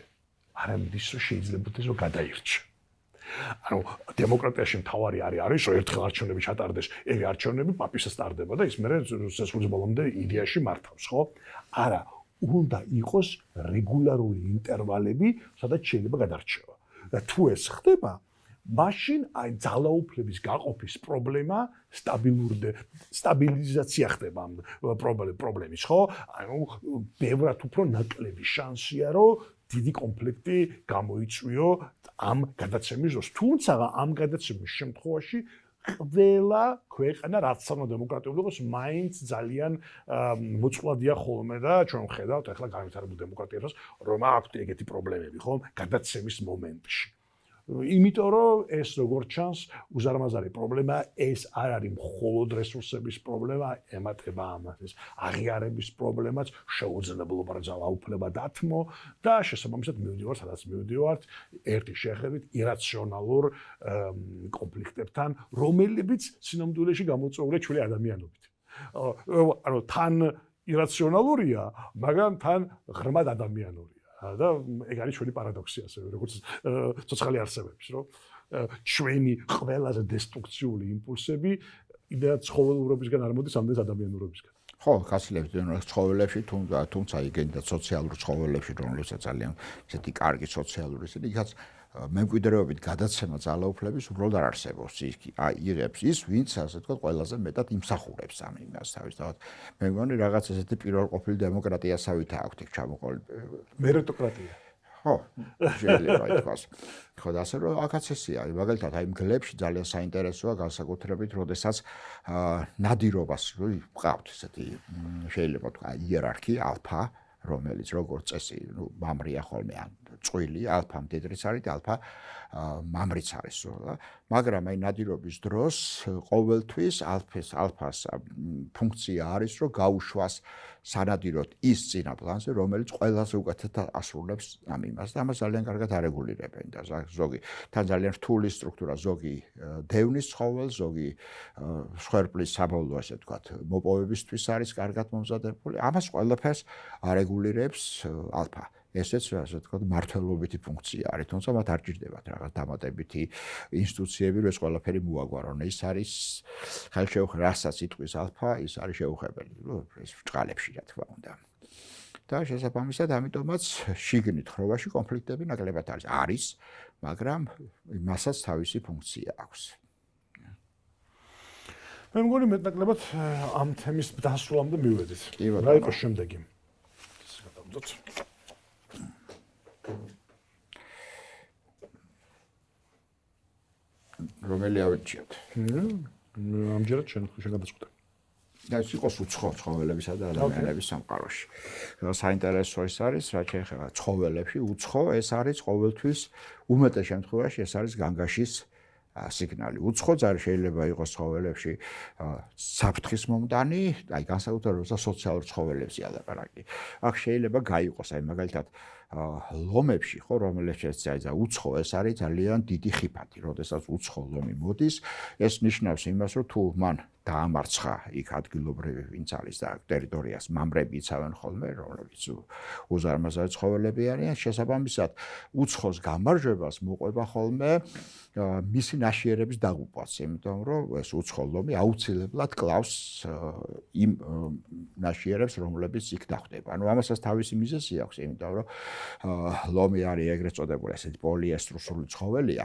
არამედ ის რომ შეიძლებოდა რომ გადაირჩე. ანუ დემოკრატიაში მთავარი არის რომ ერთხელ არჩევნები ჩატარდეს, ეგ არჩევნები პაპისას ტარდება და ის მერე სესხულის ბოლომდე იდეაში მართავს, ხო? არა, უნდა იყოს რეგულარული ინტერვალები, სადაც შეიძლება გადარჩევა. და თუ ეს ხდება, მაშინ აი ძალაუფლების გაყოფის პრობლემა სტაბილიზაცია ხდება ამ პრობლემის, ხო? ანუ ბევრად უფრო ნაკლები შანსია, რომ დიდი კონფლიქტი გამოიწვიო ამ გადაცემის დროს. თუმცა ამ გადაცემის შემთხვევაში ყველა ქვეყანა რაც სამო დემოკრატიული იყოს, მაინც ძალიან მოწყვლადია ხოლმე და ჩვენ ვხედავთ ახლა განვითარებულ დემოკრატიას, რომ აქვთ ეგეთი პრობლემები, ხო? გადაცემის მომენტში. იმიტომ რომ ეს როგორც ჩანს უზარმაზარი პრობლემა, ეს არ არის მხოლოდ რესურსების პრობლემა, ემატება ამას აღიარების პრობლემაც, შეუძლებლობა ძალაუფლება დათმო და შესაბამისად მივდივართ, სადაც მივდივართ, ერთი შეხედვით ირაციონალურ კონფლიქტებთან, რომლებიც სინამდვილეში გამოწვეულია ჩვენი ადამიანობით. ანუ თან ირაციონალურია, მაგრამ თან ღრმად ადამიანურია. და ეგ არის ჩვენი პარადოქსი ასევე, როგორც ცოცხალი არსებების, რომ ჩვენი ყველაზე დესტრუქციული იმპულსები იმდენად ცხოველურობისგან არ მოდის, ამდენად ადამიანურობისგან. ხო, გასილებით ცხოველებში, თუმცა იგენდა სოციალურ ცხოველებში, რომელსაც ძალიან ესეთი კარგი სოციალური ისეთი, იქაც მემკვიდრეობით გადაცემა ძალაუფლების უბრალოდ არ არსებობს. იღებს ის, ვინც ასე ვთქვათ, ყველაზე მეტად იმსახურებს ამ იმას თავისთავად. მე მგონი რაღაც ესეთი პირველყოფილი დემოკრატიასავით აქვთ ეგ ჩამოყოლი. მერიტოკრატია. ხო, შეიძლება ითქვას. ხო, და ასე რომ აქაც ესეა, მაგალითად, აი მგლებში ძალიან საინტერესოა განსაკუთრებით, როდესაც ნადირობას ვყავთ ესეთი შეიძლება თქვა იერარქია, ალფა, რომელიც როგორც წესი, მამრია ხოლმე ან წვილი, ალფა მდედრიც არის და ალფა მამრიც არის, მაგრამ აი ნადირობის დროს ყოველთვის ალფას ფუნქცია არის, რომ გაუშვას სანადიროდ ის წინა პლანზე, რომელიც ყველაზე უკეთესად ასრულებს ამ იმას და ამას ძალიან კარგად არეგულირებენ და ზოგი თან ძალიან რთული სტრუქტურა, ზოგი დევნის ცხოველს, ზოგი სხერფლის საბოლოო ასე ვთქვათ, მოპოვებისთვის არის კარგად მომზადებული. ამას ყველაფერს არეგულირებს ალფა. ესეც ასე ვთქვათ, მართლობითი ფუნქცია არის, თუმცა მათ არ ჭირდებათ რაღაც დამატებითი ინსტიტუციები, რომ ეს ყველაფერი მოაგვარონ. ის არის ხელშეუხებელი, რასაც იტყვის ალფა, ის არის შეუხებელი, ეს ბრჭყალებში რა თქმა უნდა. და შესაბამისად, ამიტომაც შიგნით ხროვაში კონფლიქტები ნაკლებად არის, მაგრამ მასაც თავისი ფუნქცია აქვს. მე მგონი მეტნაკლებად ამ თემის დასრულამდე მივედით. რა იყო შემდეგი? გადავდოთ. რომელი ავიჭიოთ? ამჯერად შენ გადაწყვეტე. და ის იყოს უცხო ცხოველებისა და ადამიანების სამყაროში. საინტერესო ის არის, რაც შეეხება ცხოველებში, უცხო ეს არის ყოველთვის უმეტეს შემთხვევაში ეს არის განგაშის სიგნალი. უცხო ძარი შეიძლება იყოს ცხოველებში საფრთხის მომტანი, აი განსაკუთრებით სოციალურ ცხოველებში ალაპარაკი. აქ შეიძლება გაიყოს, აი მაგალითად ლომებში, ხო, რომელშიც აი უცხო ეს არის ძალიან დიდი ხიფათი, როდესაც უცხო ლომი მოდის, ეს ნიშნავს იმას, რომ თუ მან დაამარცხა იქ ადგილობრივი ვინც არის და ტერიტორიას მამრები იცავენ ხოლმე, რომლებიც უზარმაზარი ცხოველები არიან, შესაბამისად უცხოს გამარჯვებას მოყვება ხოლმე მისი ნაშიერების დაღუპვაც, იმიტომ რომ ეს უცხო ლომი აუცილებლად კლავს იმ ნაშიერებს, რომლებიც იქ დახვდება. ანუ ამასაც თავისი მიზეზი აქვს, იმიტომ რომ ლომი არის ეგრეთ წოდებული ესეთი პოლიესტრუსული ცხოველია,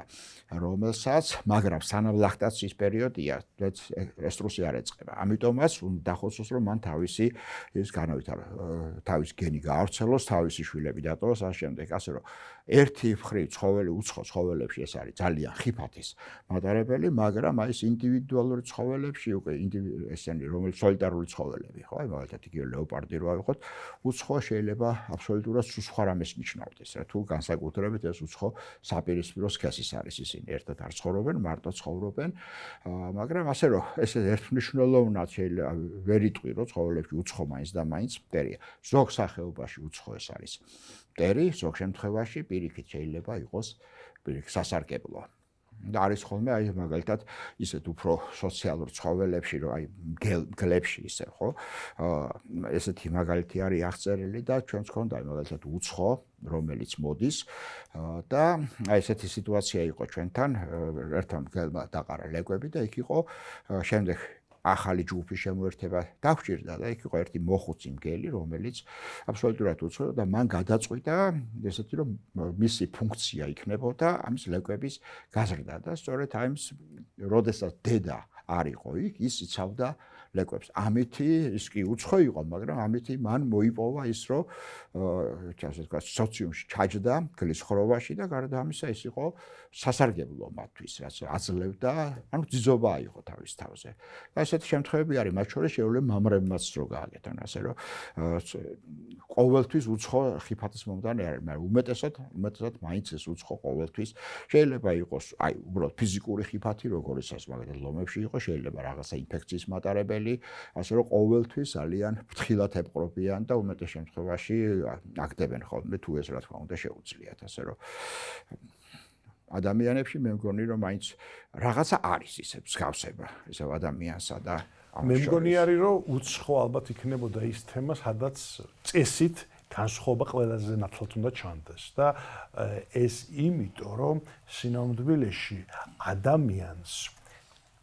რომელსაც, მაგრამ სანამ ლაქტაციის პერიოდია, ესტრუსი არ ეწყება. ამიტომაც უნდა დახოცოს, რომ მან თავისი ის განავითარო, თავისი გენი გაავრცელოს, თავისი შვილები დატოვოს, ამ შემდეგ, ასე რომ ერთი მხრივ ცხოველი უცხო ცხოველებში ეს არის ძალიან ხიფათის მატარებელი, მაგრამ აი ეს ინდივიდუალური ცხოველებში უკვე ესენი რომელიც სოლიტარული ცხოველები, ხო, აი მაგალითად იგივე ლეოპარდი რო ავიღოთ, უცხო შეიძლება აბსოლუტურად სხვა რამეს ნიშნავდეს, რა თუ განსაკუთრებით ეს უცხო საპირისპირო სქესის არის ისინი ერთად არ ცხოვრობენ, მარტო ცხოვრობენ, მაგრამ ასე რომ ეს ერთმნიშვნელოვნად შეიძლება ვერ იტყვი, რომ ცხოველებში უცხო მაინც და მაინც მტერია. ზოგ სახეობაში უცხო ეს არის მტერი, ზოგ შემთხვევაში პირიქით შეიძლება იყოს სასარგებლო. და არის ხოლმე აი მაგალითად ისეთ უფრო სოციალურ ცხოველებში, რომ აი მგლებში ისე, ხო? ესეთი მაგალითი არის აღწერილი და ჩვენს ქონდა მაგალითად უცხო რომელიც მოდის და აი ესეთი სიტუაცია იყო ჩვენთან ერთმა მგელმა დაყარა ლეკვები და იქ იყო შემდეგ ახალი ჯგუფის შემოერთება დაგვჭირდა და იქ იყო ერთი მოხუცი მგელი, რომელიც აბსოლუტურად უცხო და მან გადაწყვიტა ესეთი რომ მისი ფუნქცია იქნებოდა ამის ლეკვების გაზრდა და სწორედ ამის როდესაც დედა არ იყო იქ, ის იცავდა ლეკვებს. ამითი ის კი უცხო იყო, მაგრამ ამითი მან მოიპოვა ის, რომ ასე ვთქვათ, სოციუმში ჩაჯდა, გლის ხროვაში და გარდა ამისა ის იყო სასარგებლო მათთვის, რაც აძლევდა, ანუ ძიძობა იყო თავის თავზე. და ესეთი შემთხვევები არის, მათ შორის შეუძლია მამრებმაც რო გააკეთონ, ასე რომ ყოველთვის უცხო ხიფათის მომდანი არის, მაგრამ უმეტესად მაინც ეს უცხო ყოველთვის შეიძლება იყოს, აი, უბრალოდ ფიზიკური ხიფათი, როგორიცაც მაგალითად ლომებში იყო, შეიძლება რაღაცა ინფექციის მატარებელი, ასე რომ ყოველთვის ძალიან ფრთხილად ებყრობიან და უმეტეს შემთხვევაში აკდებენ ხოლმე თუ ეს რა თქმა უნდა შეუძლიათ, ასე რომ ადამიანებში მე მგონი რომ მაინც რაღაცა არის ისე მსგავსება ისევ ადამიანსა და მე მგონი არის რომ უცხო ალბათ იქნებოდა ის თემა, სადაც წესით განსხვავება ყველაზე ნათლად უნდა ჩანდეს და ეს იმიტომ რომ სინამდვილეში ადამიანს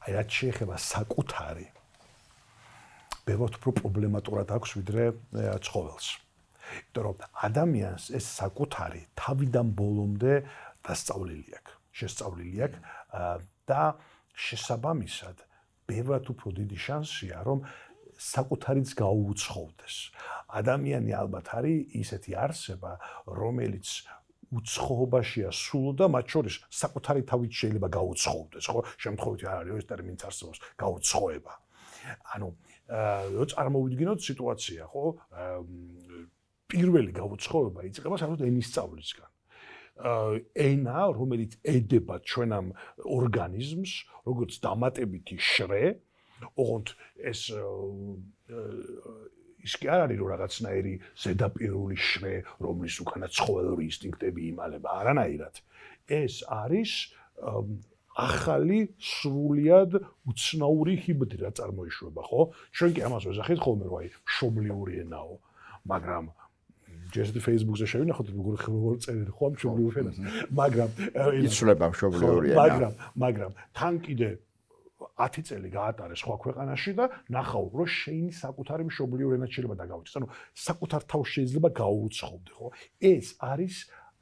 აი რაც შეეხება საკუთარი ბევრად უფრო პრობლემატურად აქვს ვიდრე ცხოველს. იმიტომ რომ ადამიანს ეს საკუთარი თავიდან ბოლომდე დასწავლილი აქვს, შესწავლილი აქვს და შესაბამისად ბევრად უფრო დიდი შანსია რომ საკუთარიც გაუუცხოვდეს. ადამიანი ალბათ არის ისეთი არსება, რომელიც უცხოობაშია სულ და მათ შორის საკუთარი თავით შეიძლება გაუცხოვდეს, ხო? შემთხვევით არ არის ეს ტერმინიც არსებობს, გაუცხოება. ანუ წარმოვიდგინოთ სიტუაცია, ხო? პირველი გაუცხოება იწყება საერთოდ ენის სწავლისგან. ენა, რომელიც ედება ჩვენ ამ ორგანიზმს, როგორც დამატებითი შრე, ოღონდ ეს ის კი არ არის რომ რაღაცნაირი ზედაპირული შრე, რომლის უკანა ცხოველური ინსტინქტები იმალება, არანაირად. ეს არის ახალი სრულიად უცნაური ჰიბრიდი რა წარმოიშვება, ხო? ჩვენ კი ამას ვეძახით ხოლმე რომ აი მშობლიური ენაო, მაგრამ ჯერ Facebook-ზე შევინახოთ როგორ წერენ ხო ამ მშობლიურ ენას, მაგრამ იცვლება მშობლიური ენა. მაგრამ თან კიდე 10 წელი გაატარე სხვა ქვეყანაში და ნახავ რომ შეინი საკუთარი მშობლიურ ენად შეიძლება დაგავიწყდეს. ანუ საკუთარ თავს შეიძლება გაუუცხოვდე, ხო? ეს არის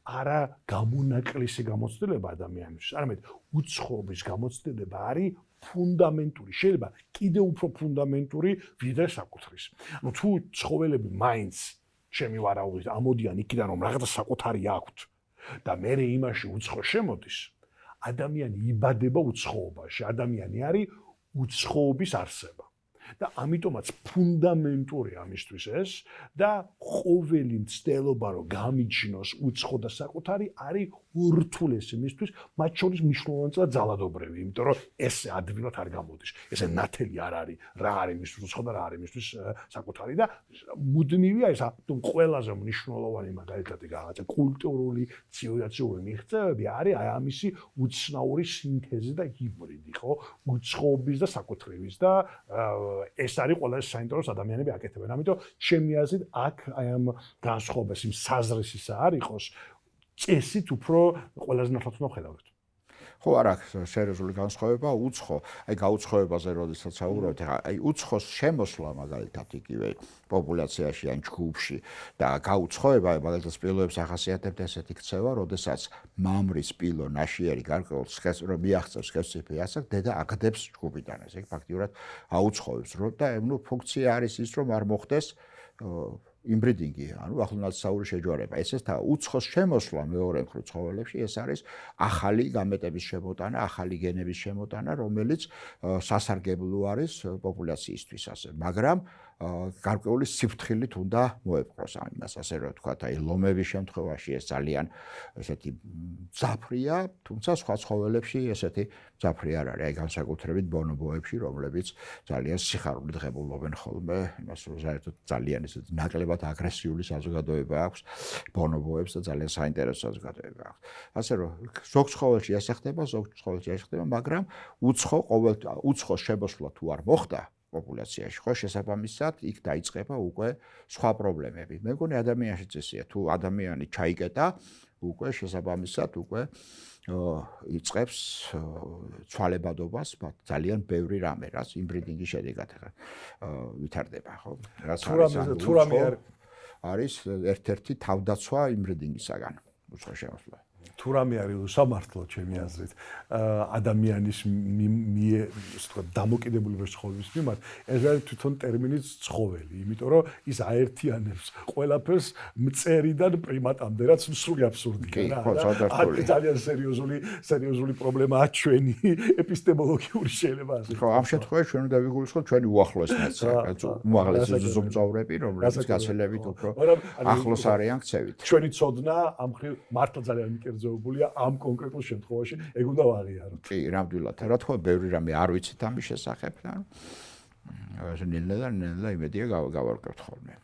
არა გამონაკლისი გამოცდილება ადამიანისთვის, არამედ უცხოობის გამოცდილება არის ფუნდამენტური, შეიძლება კიდევ უფრო ფუნდამენტური ვიდრე საკუთრის. ანუ თუ ცხოველები მაინც ჩემი ვარაუდით ამოდიან იქიდან რომ რაღაცა საკუთარი აქვთ და მე იმაში უცხო შემოდის, ადამიანი იბადება უცხოობაში, ადამიანი არის უცხოობის არსება. და ამიტომაც ფუნდამენტური ამისთვის ეს და ყოველი მცდელობა რომ გამიჩნოს უცხო და საკუთარი არის ურთულესი მისთვის, მათ შორის მნიშვნელოვანია ძალადობრივი, იმიტომ რომ ესე ადვილად არ გამოდის. ესე ნათელი არ არის, რა არის მისთვის უცხო და რა არის მისთვის საკუთარი და მუდმივია ეს ყველაზე მნიშვნელოვანი მაგალითად რაღაცა კულტურული, ცივილიზაციური მიღწევები არის აი ამისი უცნაური სინთეზი და ჰიბრიდი, ხო? უცხოობის და საკუთრივის და ეს არის ყველაზე საინტერესო ადამიანები აკეთებენ. ამიტომ ჩემი აზრით აქ აი ამ განსხვავებას იმ საზრისისა არ იყოს წესით უფრო ყველაზე ნათლად უნდა ხედავდეთ. ხო, არ აქვს სერიოზული განსხვავება, უცხო, აი გაუცხოებაზე როდესაც საუბრობთ, აი უცხოს შემოსვლა მაგალითად იგივე პოპულაციაში ან ჯგუფში და გაუცხოება მაგალითად სპილოებს ახასიათებთ ესეთი ქცევა, როდესაც მამრის სპილო ნაშიერი გარკვეულ სქესს რომ მიაღწევს სქესწიფი ასაკ, დედა აგდებს ჯგუფიდან ეს ფაქტიურად აუცხოებს, რომ და ნუ ფუნქცია არის ის, რომ არ მოხდეს იმბრიდინგი, ანუ ახლონაცისაური შეჯვარება. ესეც და უცხოს შემოსვლა მეორე მხრივ ცხოველებში ეს არის ახალი გამეტების შემოტანა, ახალი გენების შემოტანა, რომელიც სასარგებლო არის პოპულაციისთვის ასე. მაგრამ გარკვეული სიფრთხილით უნდა მოეპყროს ამას, ასე რომ ვთქვათ, აი ლომების შემთხვევაში ეს ძალიან ესეთი მძაფრია, თუმცა სხვა ცხოველებში ესეთი მძაფრი არ არის, აი განსაკუთრებით ბონობოებში, რომლებიც ძალიან სიხარულით ღებულობენ ხოლმე, იმას რომ საერთოდ ძალიან ესეთი ნაკლებად აგრესიული საზოგადოება აქვს ბონობოებს და ძალიან საინტერესო საზოგადოება აქვს. ასე რომ ზოგ ცხოველში ეს ხდება, ზოგ ცხოველში ეს ხდება, მაგრამ უცხოს შემოსვლა თუ არ მოხდა პოპულაციაში. ხო, შესაბამისად, იქ დაიწყება უკვე სხვა პრობლემები. მე მგონი ადამიანშიც ესეა, თუ ადამიანი ჩაიკეტა, უკვე შესაბამისად უკვე იწყებს ცვალებადობას, ძალიან ბევრი რამე, რაც იმბრიდინგის შედეგად ვითარდება, ხო? რაც არის ერთ-ერთი თავდაცვა იმბრიდინგისაგან, უცხო შემოსვლა. თუ რამე არის უსამართლო ჩემი აზრით ადამიანის დამოკიდებულების ცხოვრების მიმართ ეს არის თვითონ ტერმინიც ცხოველი, იმიტომ რომ ის აერთიანებს ყველაფერს მწერიდან პრიმატამდე, რაც სრული აბსურდია რა. ძალიან სერიოზული პრობლემაა ჩვენი ეპისტემოლოგიური შეიძლება ასე. ხო, ამ შემთხვევაში ჩვენ უნდა ვიგულისხმოთ ჩვენი უახლოესნაც, უმაღლესი ზუმწავრები, რომლებიც გაცილებით უფრო ახლოს არიან ქცევით. ჩვენი ცოდნა ამ ხრივ მართლა ძალიან მიკერძოებულია ამ კონკრეტულ შემთხვევაში, ეგ უნდა ვაღიაროთ. კი, ნამდვილად. რა თქმა უნდა, ბევრი რამე არ ვიცით ამის შესახებ და ნელა იმედია გავარკვევთ ხოლმე.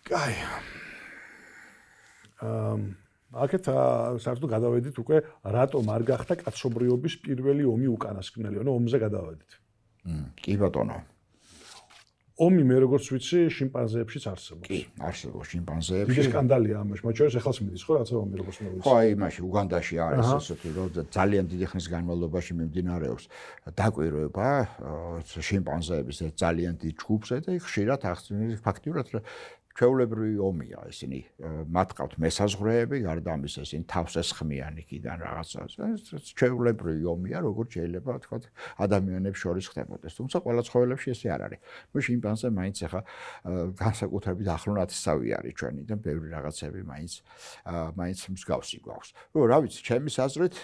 კაი. აქეთ საერთოდ გადავედით უკვე რატომ არ გახდა კაცობრიობის პირველი ომი უკანასკნელი, ანუ ომზე გადავედით. კი ბატონო. ომი მე როგორც ვიცი, შიმპანზეებშიც არსებობს. კი, არსებობს შიმპანზეებში. დიდი სკანდალია ამაში, მათ შორის ეხლაც მიდის ხო რაცა ომი როგორც მე ვიცი. ხო, აი მაშინ უგანდაში არის ესეთი, რომ ძალიან დიდი ხნის განმავლობაში მიმდინარეობს დაკვირვება შიმპანზეების ძალიან დიდ ჯგუფზე და ხშირად ახსენებს ფაქტიურად ჩვეულებრივი ომია ისინი მათ ყავთ მესაზღვრეები, გარდა ამისა ისინი თავს ესხმიან იქიდან რაღაცას. ჩვეულებრივი ომია, როგორც შეიძლება თქვა ადამიანებს შორის ხდებოდეს. თუმცა ყველა ცხოველებში ესე არ არის. ნუ შიმპანზე მაინც ახლა განსაკუთრებით ახლონათესავი არის ჩვენიდან, ბევრი რაღაცები მაინც მსგავსი გვაქვს. ნუ რა ვიცი, ჩემის აზრით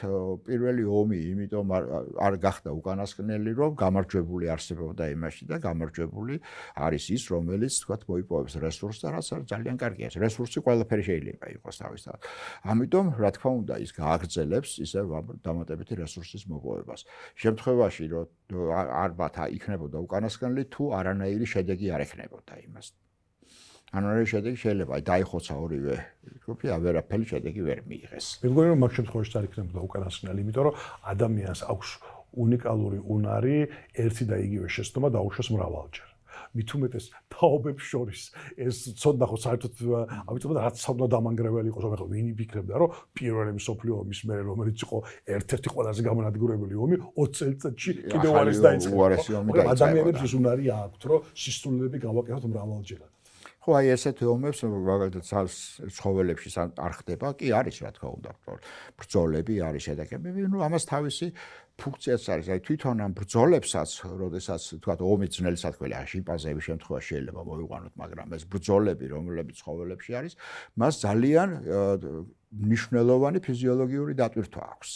პირველი ომი იმიტომ არ გახდა უკანასკნელი, რომ გამარჯვებული არსებობდა იმაში და გამარჯვებული არის ის, რომელიც თქვა მოიპოვებს რესურსს და რაც არის ძალიან კარგია. რესურსი ყველაფერი შეიძლება იყოს თავისთავად. ამიტომ, რა თქმა უნდა, ის გააგრძელებს ისე დამატებითი რესურსის მოპოვებას. შემთხვევაში, რომ ალბათ იქნებოდა უკანასკნელი, თუ არანაირი შედეგი არ ექნებოდა იმას. არანაირი შედეგი შეიძლება დაიხოცა ორივე ჯგუფი, ვერაფერი შედეგი ვერ მიიღეს. მე მგონი რომ მაგ შემთხვევაში არ იქნებოდა უკანასკნელი, იმიტომ რომ ადამიანს აქვს უნიკალური უნარი ერთი და იგივე შეცდომა დაუშვას მრავალჯერ. მით უმეტეს თაობებს შორის ეს ცოდნა ხო საერთოდ ამიტომ რაც ცოდნა დამანგრეველი იყოს, ხო ვინ იფიქრებდა რომ პირველი მსოფლიო ომის მერე რომელიც იყო ერთ-ერთი ყველაზე გამანადგურებელი ომი 20 წელიწადში კიდევ უარეს დაიწყო. ადამიანებს ეს უნარი აქვთ რომ სისულელები გავაკეთოთ მრავალჯერად. ხო, აი ესეთი ომებს მაგალითად ცხოველებში არ ხდება, კი არის რა თქმა უნდა, ბრძოლები არის შედეგები, ნუ ამას თავისი ფუნქციაც არის. აი თვითონ ამ ბრძოლებსაც, როდესაც თქვა ომი ძნელი სათქმელი, შიმპანზეების შემთხვევაში შეიძლება მოვიყვანოთ, მაგრამ ეს ბრძოლები, რომლებიც ცხოველებში არის, მას ძალიან მნიშვნელოვანი ფიზიოლოგიური დატვირთვა აქვს.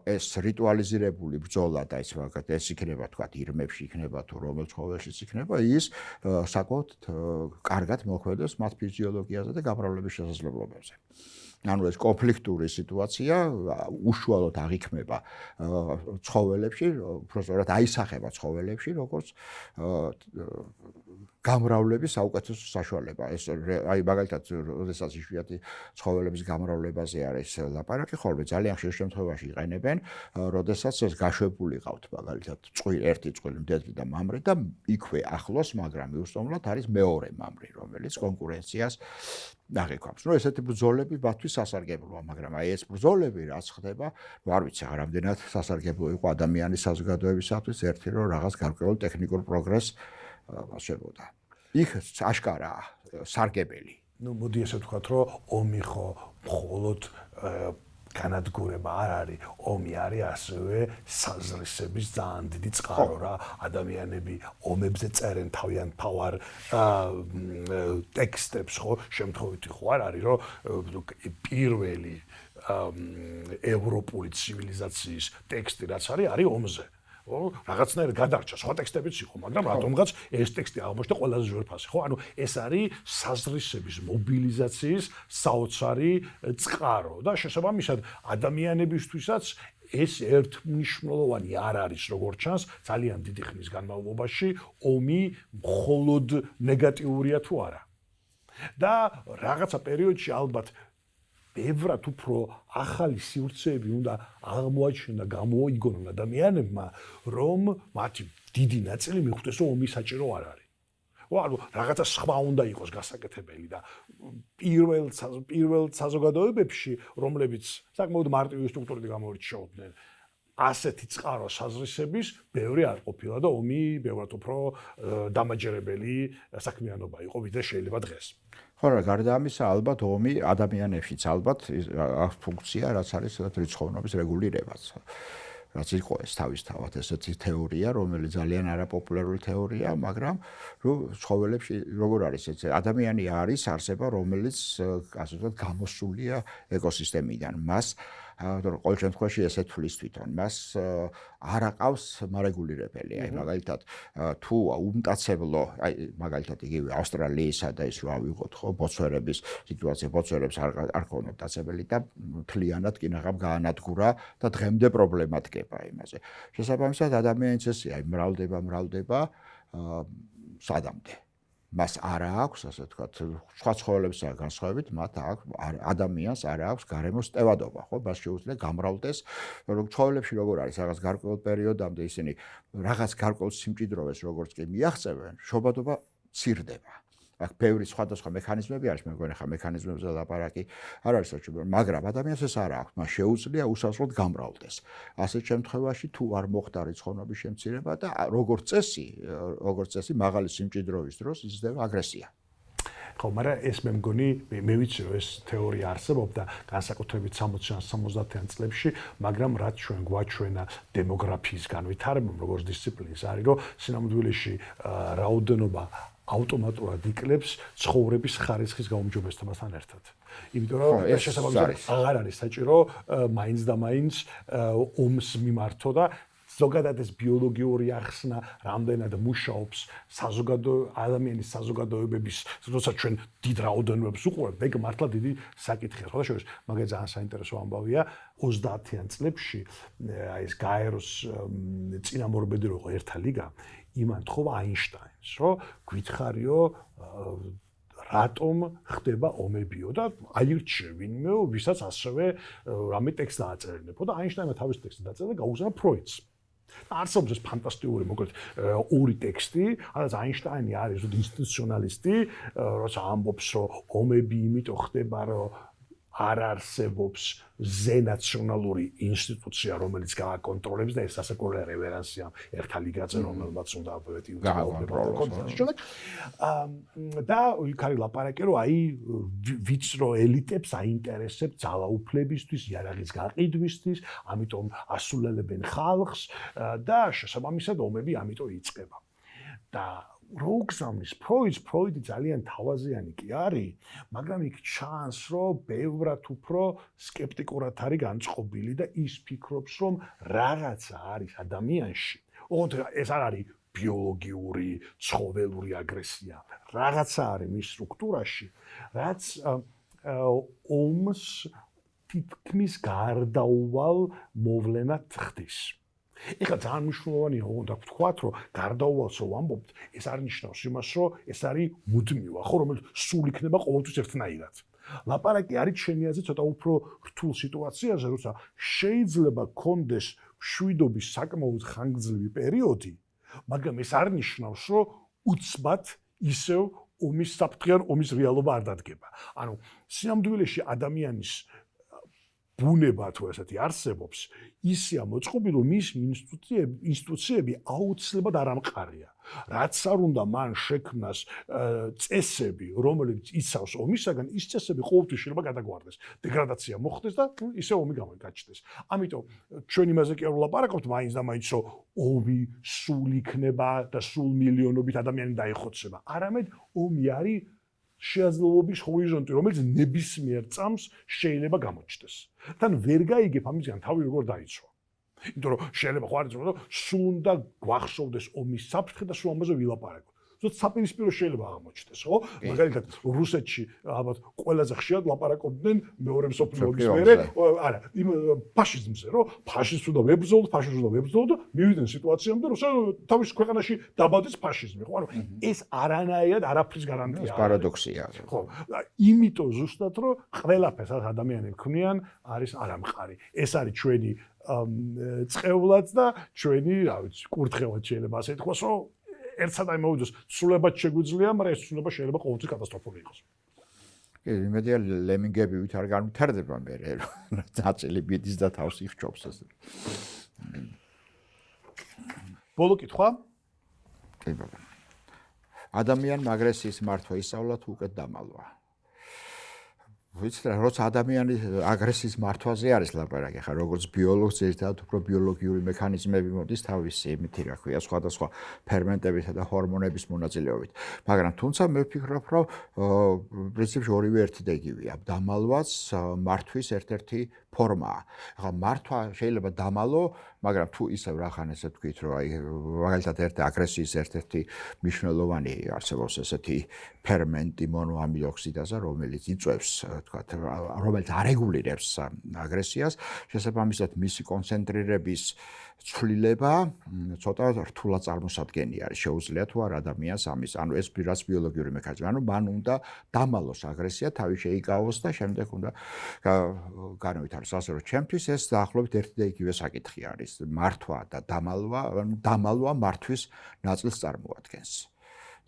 ეს რიტუალიზირებული ბრძოლა და ის მაგათ ეს იქნება თქვა ირმებში იქნება თუ რომელ ცხოველშიც იქნება ის საკმაოდ კარგად მოქმედებს მათ ფიზიოლოგიაზე და გამრავლების შესაძლებლობებზე. ანუ ეს კონფლიქტური სიტუაცია უშუალოდ აღიქმება ცხოველებში, უბრალოდ აისახება ცხოველებში, როგორც გამრავლების საუკეთესო საშუალება. ეს აი მაგალითად, როდესაც იშვიათი ცხოველების გამრავლებაზე არის ლაპარაკი, ხოლმე ძალიან ხშირ შემთხვევაში იყენებენ, როდესაც ეს გაშვებული ყავთ მაგალითად ერთი წყვილი მდედრი და მამრი და იქვე ახლოს, მაგრამ მიუსწომლად არის მეორე მამრი, რომელიც კონკურენციას აღიქვამს. ნუ ესეთი ბრძოლები მათთვის სასარგებლოა, მაგრამ აი ეს ბრძოლები რაც ხდება, არ ვიცი, რამდენად სასარგებლო იყო ადამიანის საზოგადოებისათვის, ერთი რომ რაღაც გარკვეულ ტექნიკურ პროგრესს შეებოდა. იქ აშკარაა სარგებელი. ნუ მოდი ესე ვთქვათ, რომ ომი ხო მხოლოდ განადგურება არ არის, ომი არის ასევე საზრისების ძალიან დიდი წყარო რა. ადამიანები ომებზე წერენ თავიანთ თავარ ტექსტებს, ხო, შემთხვევითი ხო არ არის, რომ პირველი ევროპული ცივილიზაციის ტექსტი რაც არის ომზე. რაღაცნაირად გადარჩა, სხვა ტექსტებიც იყო, მაგრამ რატომღაც ეს ტექსტი აღმოჩნდა ყველაზე ძვირფასი, ხო? ანუ ეს არის საზრისების მობილიზაციის საოცარი წყარო და შესაბამისად ადამიანებისთვისაც ეს ერთმნიშვნელოვანი არ არის, როგორც ჩანს, ძალიან დიდი ხნის განმავლობაში ომი მხოლოდ ნეგატიურია თუ არა. და რაღაცა პერიოდში ალბათ ბევრად უფრო ახალი სივრცეები უნდა აღმოაჩინონ და გამოიგონონ ადამიანებმა, რომ მათი დიდი ნაწილი მიხვდეს, რომ ომი საჭირო არ არის. ანუ რაღაცა სხვა უნდა იყოს გასაკეთებელი და პირველ საზოგადოებებში, რომლებიც საკმაოდ მარტივი სტრუქტურით გამოირჩეოდნენ, ასეთი წყარო საზრისების ბევრი არ ყოფილა და ომი ბევრად უფრო დამაჯერებელი საქმიანობა იყო, ვიდრე შეიძლება დღეს. ხო რა, გარდა ამისა, ალბათ ომი ადამიანებშიც ალბათ აქვს ფუნქცია, რაც არის რიცხოვნობის რეგულირებაც. რაც იყო ეს თავისთავად ესეთი თეორია, რომელიც ძალიან არაპოპულარული თეორია, მაგრამ ცხოველებში როგორ არის ეს ადამიანი არის არსება, რომელიც ასე ვთქვათ გამოსულია ეკოსისტემიდან. მას ყოველ შემთხვევაში ესე თვლის თვითონ, მას არ აყავს მარეგულირებელი. აი მაგალითად თუ უმტაცებლო, აი მაგალითად იგივე ავსტრალიისა და ის რა ვიღოთ ხო, ბოცვერების სიტუაცია, ბოცვერებს არ ქონდათ დაცებელი და მთლიანად კინაღამ გაანადგურა და დღემდე პრობლემა დგება იმაზე. შესაბამისად ადამიანიც ესე აი მრავლდება სადამდე. მას არ აქვს, ასე ვთქვათ, სხვა ცხოველებსა განსხვავებით, მათ აქვს ადამიანს არ აქვს გარემოს ტევადობა, ხო? მას შეუძლია გამრავლდეს, რომ ცხოველებში როგორ არის, რაღაც გარკვეულ პერიოდამდე ისინი რაღაც გარკვეულ სიმჭიდროვეს როგორც კი მიაღწევენ, შობადობა ცირდება. აქ ბევრი სხვადასხვა მექანიზმები არის, მე მგონი ხა მექანიზმებზე ლაპარაკი არ არის საჭირო, მაგრამ ადამიანს ეს არ აქვს, მას შეუძლია უსასრულოდ გამრავლდეს. ასეთ შემთხვევაში თუ არ მოხდა რიცხოვნობის შემცირება და როგორც წესი, მაღალი სიმჭიდროვის დროს იზრდება აგრესია. ხო, მაგრამ ეს მე მგონი, მე ვიცი რომ ეს თეორია არსებობდა განსაკუთრებით 60-ან 70-ან წლებში, მაგრამ რაც ჩვენ გვაჩვენა დემოგრაფიის განვითარებამ, როგორც დისციპლინის არის, რომ სინამდვილეში რაოდენობა ავტომატურად იკლებს ცხოვრების ხარისხის გაუმჯობესებასთან ერთად. იმიტომ რომ შესაბამისად აღარ არის საჭირო მაინც და მაინც ომს მიმართო და ზოგადად ეს ბიოლოგიური ახსნა რამდენად მუშაობს ადამიანის საზოგადოებების, როცა ჩვენ დიდ რაოდენობებს უყურებთ, ეგ მართლა დიდი საკითხია. ხოდაშორის მაგალითად ძალიან საინტერესო ამბავია 30-იან წლებში აი ეს გაეროს წინამორბედი რო იყო ერთა ლიგა იმან თხოვა აინშტაინს, რომ გვითხარიო რატომ ხდება ომებიო და აირჩიე ვინმეო, ვისაც ასევე რამე ტექსტი დააწერინებო და აინშტაინმა თავის ტექსტი დაწერა და გაუგზავნა ფროიდს. არსებობს ეს ფანტასტიკური მოკლედ ორი ტექსტი, სადაც აინშტაინი არის ინსტიტუციონალისტი, როცა ამბობს, რომ ომები იმიტომ ხდება, რომ არ არსებობს ზენაციონალური ინსტიტუცია, რომელიც გააკონტროლებს და ეს სასაკოლე რევერანსია ერთა ლიგაზე, რომელმაც უნდა გავაკონტროლოს. და იქ არის ლაპარაკი, რომ აი ვიწრო ელიტებს აინტერესებს ძალაუფლებისთვის, იარაღის გაყიდვისთვის, ამიტომ ასულელებენ ხალხს და შესაბამისად ომები ამიტომ იწყება. და როგზავნის ფროიდი ძალიან თავაზიანი კი არის, მაგრამ იქ ჩანს, რომ ბევრად უფრო სკეპტიკურად არის განწყობილი და ის ფიქრობს, რომ რაღაცა არის ადამიანში. ოღონდ ეს არ არის ბიოლოგიური, ცხოველური აგრესია. რაღაცა არის მის სტრუქტურაში, რაც ომს თითქმის გარდაუვალ მოვლენად ხდის. ეხლა ძალიან მნიშვნელოვანია უნდა ვთქვათ, რომ გარდაუვალს რო ვამბობთ, ეს არ ნიშნავს იმას, რომ ეს არის მუდმივა, ხო, რომელიც სულ იქნება ყოველთვის ერთნაირად. ლაპარაკი არის ჩემი აზრით ცოტა უფრო რთულ სიტუაციაზე, როცა შეიძლება გქონდეს მშვიდობის საკმაოდ ხანგრძლივი პერიოდი, მაგრამ ეს არ ნიშნავს, რომ უცბად ისევ ომის საფრთხე ან ომის რეალობა არ დადგება. ანუ სინამდვილეში ადამიანის ბუნება თუ ესეთი არსებობს, ისეა მოწყობილი, რომ მის ინსტიტუციები აუცილებლად არ ამყარია. რაც არ უნდა მან შექმნას წესები, რომელიც იცავს ომისაგან, ის წესები ყოველთვის შეიძლება გადაგვარდეს. დეგრადაცია მოხდეს და ისე ომი გამოიგაჩნდეს. ამიტომ ჩვენ იმაზე კი არ ვლაპარაკობთ მაინც და მაინც, რომ ომი სულ იქნება და სულ მილიონობით ადამიანი დაიხოცება. არამედ ომი არის შეაძლებლობის ჰორიზონტი, რომელიც ნებისმიერ წამს შეიძლება გამოჩნდეს. თან ვერ გაიგებ ამისგან თავი როგორ დაიცვა. იმიტომ რომ შეიძლება ხო არის რომ სულ უნდა გვახსოვდეს ომის საფრთხე და სულ ამაზე ვილაპარაკოთ. ზუსტ საპირისპირო შეიძლება აღმოჩნდეს, ხო? მაგალითად, რუსეთში ალბათ ყველაზე ხშირად ლაპარაკობდნენ მეორე მსოფლიო ომის მერე, არა, იმ ფაშიზმზე, რომ ფაშიზმს უნდა ვებრძოლოთ და მივიდნენ სიტუაციამდე, რომ თავის ქვეყანაში დაბადეს ფაშიზმი, ხო? ანუ ეს არანაირად არაფრის გარანტია. ეს პარადოქსია. ხო, იმიტომ ზუსტად რომ ყველაფერს ადამიანები ქმნიან არის არამყარი. ეს არის ჩვენი წყევლად და ჩვენი, რა ვიცი, კურთხევად შეიძლება ასე ითქვას, რომ ერთსა და იმავდროულად ცვლილებაც შეგვიძლია, მაგრამ ეს ცვლილება შეიძლება ყოველთვის კატასტროფული იყოს. კი, იმედია ლემინგები ვით არ განვითარდება მე, რომ ნაწილი ბიდის და თავს იხჩობს ეს. ბოლო კითხვა? კი ბატონო. ადამიანმა აგრესიის მართვა ისწავლა თუ უკეთ დამალვა. ვიცით რა, როცა ადამიანი აგრესიის მართვაზე არის ლაპარაკი, ხა როგორც ბიოლოგს ერთად უფრო ბიოლოგიური მექანიზმები მოდის თავისი იმითი, რა ქვია, სხვადასხვა ფერმენტებითა და ჰორმონების მონაწილეობით. მაგრამ თუმცა მე ვფიქრობ, რომ პრინციპში ორივე ერთი და იგივეა. დამალვაც მართვის ერთ-ერთი ფორმაა. ხა მართვა შეიძლება დამალო, მაგრამ თუ ისევ რახან ესე ვთქვით, რომ აი მაგალითად აგრესიის ერთ-ერთი მნიშვნელოვანი არსებობს ესეთი ფერმენტი მონოამილოქსიდაზა, რომელიც იწვევს, თქვათ, რომელიც არეგულირებს აგრესიას, შესაბამისად მისი კონცენტრირების ცვლილება ცოტა რთულად წარმოსადგენი არის. შეუძლია თუ არა ადამიანს ამის, ანუ ეს პირას ბიოლოგიური მექანიზმი, ანუ მან უნდა დამალოს აგრესია, თავი შეიკავოს და შემდეგ უნდა განვითაროს. ასე რომ ჩემთვის ეს დაახლოებით ერთი და იგივე საკითხი არის. მართვა და დამალვა მართვის ნაწილს წარმოადგენს.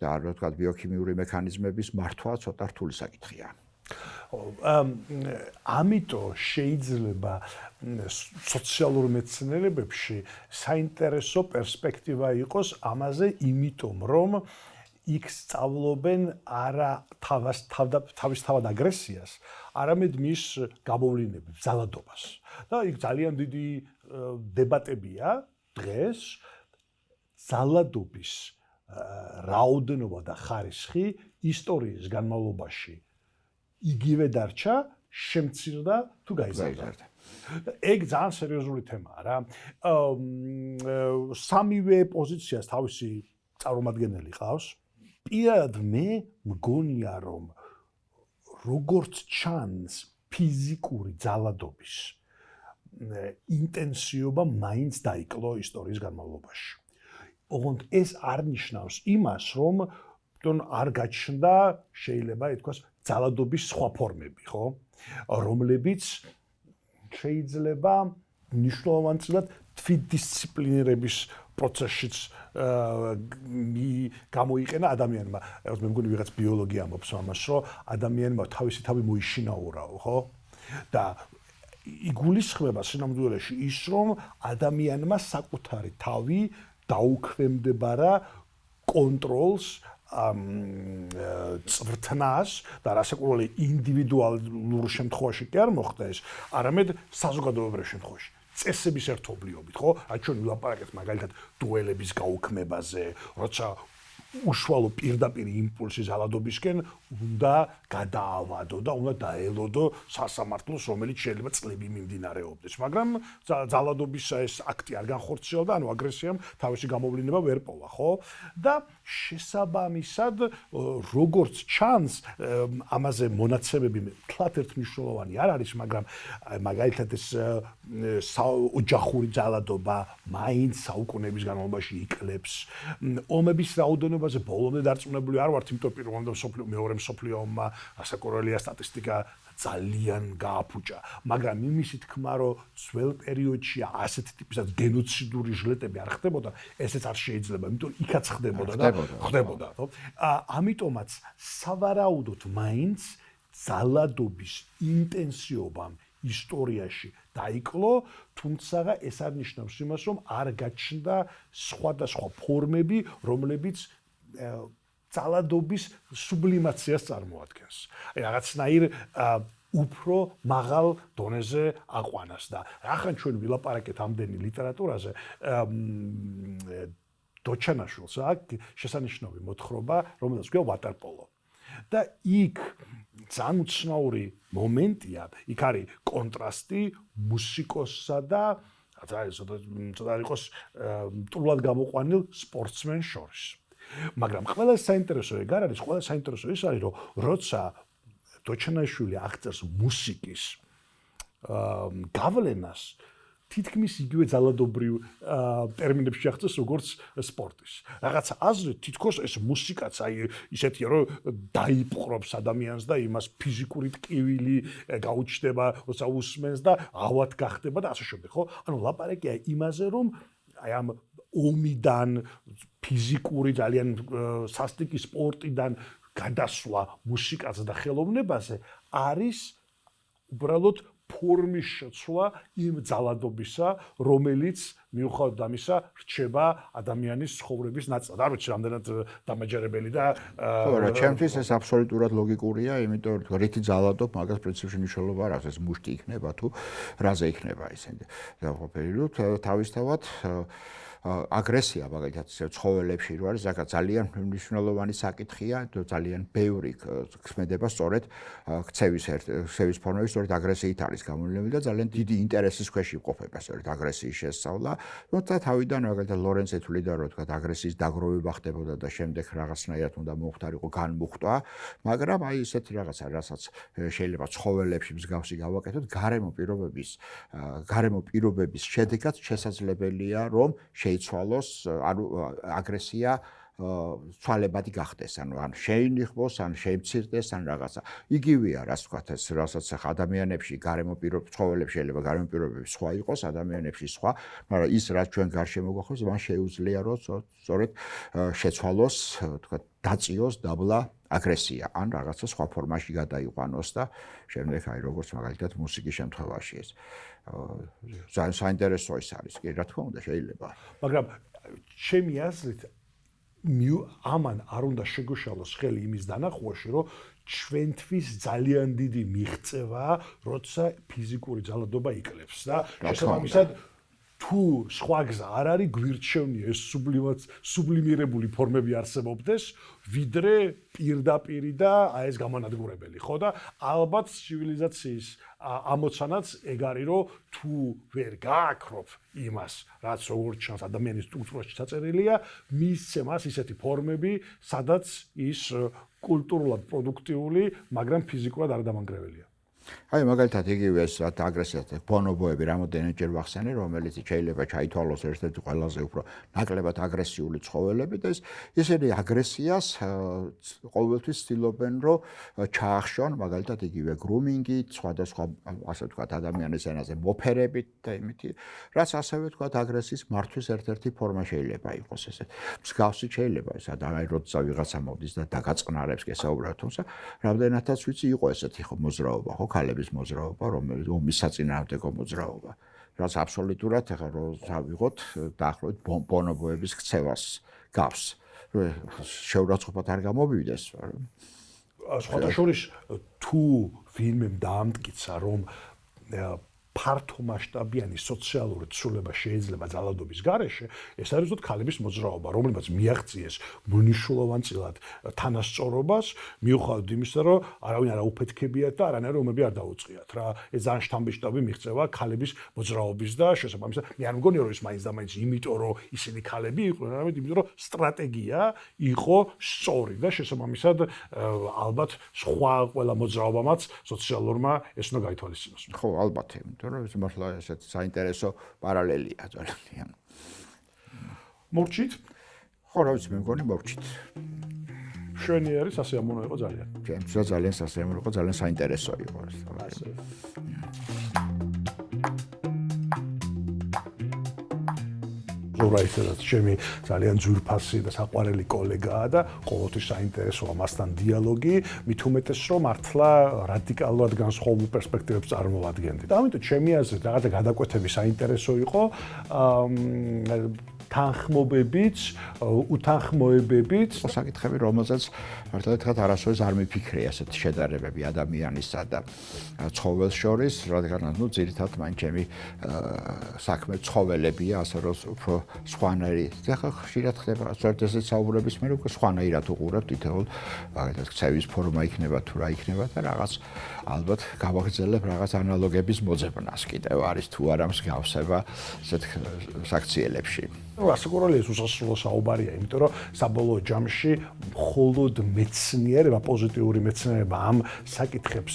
და რა ვთქვათ, ბიოქიმიური მექანიზმების მართვა ცოტა რთული საკითხია. ამიტომ შეიძლება სოციალურ მეცნიერებებში საინტერესო პერსპექტივა იყოს ამაზე, იმიტომ რომ იქ სწავლობენ არა თავისთავად აგრესიას, არამედ მის გამოვლინების, ძალადობას. და იქ ძალიან დიდი დებატებია დღეს ძალადობის რაოდენობა და ხარისხი ისტორიის განმავლობაში იგივე დარჩა, შემცირდა თუ გაიზარდა. ეგ ძალიან სერიოზული თემაა რა. სამივე პოზიციას თავისი წარმომადგენელი ყავს. პირადად მე მგონია, რომ როგორც ჩანს ფიზიკური ძალადობის ინტენსივობა მაინც დაიკლო ისტორიის განმავლობაში. ოღონდ ეს არ ნიშნავს იმას, რომ არ გაჩნდა შეიძლება ითქვას ძალადობის სხვა ფორმები, ხო? რომლებიც შეიძლება მნიშვნელოვანად თვითდისციპლინირების პროცესშიც გამოიყენა ადამიანმა. მე მგონი ვიღაც ბიოლოგი ამბობს ამას, რომ ადამიანმა თავისი თავი მოიშინაურაო, ხო? და იგულისხმება სინამდვილეში ის, რომ ადამიანმა საკუთარი თავი დაუქვემდებარა კონტროლს, წვრთნას და რასაკვირველი ინდივიდუალურ შემთხვევაში კი არ მოხდა ეს, არამედ საზოგადოებრივ შემთხვევაში. წესების ერთობლიობით, ხო? რაც ჩვენ ვილაპარაკეთ მაგალითად დუელების გაუქმებაზე, როცა უშუალო პირდაპირ იმპულსი ძალადობისკენ უნდა გადაავადო და უნდა დაელოდო სასამართლოს, რომელიც შეიძლება წლები მიმდინარეობდეს. მაგრამ ძალადობის ეს აქტი არ განხორციელდა, ანუ აგრესიამ თავისი გამოვლინება ვერ პოვა, ხო? და შესაბამისად, როგორც ჩანს, ამაზე მონაცემები თლათ ერთმნიშვნელოვანი არ არის, მაგრამ მაგალითად ეს ოჯახური ძალადობა მაინც საუკუნეების განმავლობაში იკლებს. ომების რაოდენობაზე ბოლომდე დარწმუნებული არ ვართ, იმიტომ პირველ და მეორე მსოფლიო ომმა რასაკვირველია სტატისტიკა ძალიან გააფუჭა, მაგრამ იმისი თქმა, რომ ძველ პერიოდში ასეთი ტიპისაც გენოციდური ჟლეტები არ ხდებოდა, ესეც არ შეიძლება, იმიტომ იქაც ხდებოდა და ხდებოდა, ხო? ამიტომაც სავარაუდოდ მაინც ძალადობის ინტენსივობამ ისტორიაში დაიკლო, თუმცა ეს არ ნიშნავს იმას, რომ არ გაჩნდა სხვადასხვა ფორმები, რომლებიც ძალადობის სუბლიმაციას წარმოადგენს. აი რაღაცნაირ უფრო მაღალ დონეზე აყვანას და რახან ჩვენ ვილაპარაკეთ ამდენი ლიტერატურაზე, დოჩანაშვილს აქვს შესანიშნავი მოთხრობა, რომელსაც ქვია ვატერპოლო. და იქ ძალიან უცნაური მომენტია, იქ არის კონტრასტი მუსიკოსსა და ცოტა იყოს მტრულად გამოყვანილ სპორტსმენს შორის. მაგრამ ყველა საინტერესო ეგ არ არის, ყველა საინტერესო ის არის, რომ როცა დოჩანაშვილი აღწერს მუსიკის გავლენას თითქმის იგივე ძალადობრივ ტერმინებში აღწერს როგორც სპორტის. რაღაცა აზრით თითქოს ეს მუსიკაც ისეთია, რომ დაიპყრობს ადამიანს და იმას ფიზიკური ტკივილი გაუჩნდება, როცა usmens და ავად გახდება და ასე შემდეგ, ხო? ანუ ლაპარაკია იმაზე, რომ აი ამ ომიდან, ფიზიკური ძალიან სასტიკი სპორტიდან გადასვლა მუსიკაზე და ხელოვნებაზე არის უბრალოდ ფორმის შეცვლა იმ ძალადობისა, რომელიც მიუხედავად ამისა რჩება ადამიანის ცხოვრების ნაწილად. არ ვიცი, რამდენად დამაჯერებელი და ხო, რა, ჩემთვის ეს აბსოლუტურად ლოგიკურია, იმიტომ რომ რითი ძალადობ, მაგას პრინციპში მნიშვნელობა არ აქვს, ეს მუშტი იქნება თუ რაზე იქნება ისინი. დაუყოფილოთ თავისთავად აგრესია მაგალითად ცხოველებში რო არის, ზოგადად ძალიან მნიშვნელოვანი საკითხია, ძალიან ბევრი ქმედება სწორედ ქცევის ფორმები სწორედ აგრესიით არის გამოვლენილი და ძალიან დიდი ინტერესის ქვეშ იმყოფება სწორედ აგრესიის შესწავლა. თუმცა თავიდან მაგალითად ლორენცი თვლიდა, რომ თქვა აგრესიის დაგროვება ხდებოდა და შემდეგ რაღაცნაირად უნდა მოხდარიყო განმუხტვა, მაგრამ აი ესეთი რაღაცა, რასაც შეიძლება ცხოველებში მსგავსი გავაკეთოთ, გარემო პირობების შედეგად შესაძლებელია, რომ შეიცვალოს, ანუ აგრესია ცვალებადი გახდეს, ანუ ან შეინიხოს, ან შეიმცირდეს, ან რაღაცა. იგივეა, რაც ვთქვათ, ეს რასაც ადამიანებში გარემო ცხოველებში შეიძლება გარემო პირობები სხვა იყოს, ადამიანებში სხვა, მაგრამ ის რაც ჩვენ გარშემო გვაქვს, მან შეუძლია, რომ სწორედ შეცვალოს, ვთქვათ, დაწიოს დაბლა აგრესია, ან რაღაცა სხვა ფორმაში გადაიყვანოს და შემდეგ აი როგორც მაგალითად მუსიკის შემთხვევაში ეს ძალიან საინტერესო ის არის, კი, რა თქმა უნდა, შეიძლება. მაგრამ ჩემი აზრით ამან არ უნდა შეგუშალოს ხელი იმის დანახვაში, რომ ჩვენთვის ძალიან დიდი მიღწევაა, როცა ფიზიკური ძალადობა იკლებს და შესაბამისად თუ სხვა გზა არ არის, გვირჩევნია ეს სუბლიმირებული ფორმები არსებობდეს, ვიდრე პირდაპირი და აი ეს გამანადგურებელი, ხო და ალბათ ცივილიზაციის ამოცანაც ეგ არის, რომ თუ ვერ გააქრობ იმას, რაც როგორც ჩანს ადამიანის სტруქტურაში ჩაწერილია, მისცე მას ისეთი ფორმები, სადაც ის კულტურულად პროდუქტიული, მაგრამ ფიზიკურად არ დამანგრეველია. აი მაგალითად იგივე ეს აგრესიათა ბონობოები რამოდენჯერ ვახსენე, რომელიც შეიძლება ჩაითვალოს ერთ-ერთი ყველაზე უფრო ნაკლებად აგრესიული ცხოველები და ესენი აგრესიას ყოველთვის ცდილობენ, რომ ჩაახშონ მაგალითად იგივე გრუმინგით, სხვადასხვა ასე ვთქვათ ადამიანის ენაზე მოფერებით და იმით, რაც ასევე ვთქვათ აგრესიის მართვის ერთ-ერთი ფორმა შეიძლება იყოს ესე. მსგავსი შეიძლება ეს ადამიანი როცა ვიღაცა მოდის და დაგაწყნარებს გესაუბრებთ, თუმცა რამდენადაც ვიცი იყო ესეთი მოძრაობა, ხო? ქალების მოძრაობა, რომელიც ომის საწინააღმდეგო მოძრაობა, რაც აბსოლუტურად ახლა რო დავიღოთ დაახლოებით ბონობოების ქცევას გავს. შეურაცხყოფად არ გამოვიდეს. სხვადასხვა თუ ვინმე დაამტკიცა, რომ ფართომასშტაბიანი სოციალური ცვლილება შეიძლება ძალადობის გარეშე, ეს არის ზუსტ ქალების მოძრაობა, რომელმაც მიაღწიეს მნიშვნელოვანწილად თანასწორობას, მიუხედავად იმისა, რომ არავინ არ აუფეთქებიათ და არანაირი ომები არ დაუწყიათ რა. ეს ძალიან შთამბეჭდავი მიღწევა ქალების მოძრაობის და შესაბამისად, მე არ მგონია, რომ ეს მაინც და მაინც იმიტომ, რომ ისინი ქალები იყვნენ, არამედ იმიტომ, რომ სტრატეგია იყო სწორი და შესაბამისად ალბათ სხვა ყველა მოძრაობამაც სოციალურმა ეს უნდა გაითვალისწინოს. ხო, ალბათ, იმიტომ რომ ეს მართლა ესეთ საინტერესო პარალელია ძალიან. მორჩით? ხო, რა ვიცი, მე მგონი მორჩით. შვენიერი სასიამოვნო იყო ძალიან. ჩემთვის ძალიან სასიამოვნო იყო, ძალიან საინტერესო იყო ეს. ზურაისაც ჩემი ძალიან ძვირფასი და საყვარელი კოლეგაა და ყოველთვის საინტერესოა მასთან დიალოგი, მით უმეტეს რომ მართლა რადიკალურად განსხვავებულ პერსპექტივებს წარმოადგენდი. და ამიტომ ჩემი აზრით რაღაცა გადაკვეთები საინტერესო იყო, თანხმობებიც, უთანხმოებებიც, საკითხები, რომელზეც მართლა თქვა არასოდეს არ მიფიქრე ასეთი შედარებები ადამიანისა და ცხოველს შორის, რადგან ნუ ძირითადად მან ჩემი საქმე ცხოველებია, ასე რომ უფრო სხვანაირი. ახლა ხშირად ხდება, სწორედ ესეც საუბრების მე უკვე სხვანაირად უყურებ თითოეულ მაგალითად ქცევის ფორმა იქნება თუ რა იქნება და რაღაც ალბათ გავაგრძელებ რაღაც ანალოგების მოძებნას კიდევ არის თუ არა მსგავსება ასეთ საქციელებში. რასაკურველია უსასრულო საუბარია, იმიტომ რომ საბოლოო ჯამში მხოლოდ მეცნიერება, პოზიტიური მეცნიერება ამ საკითხებს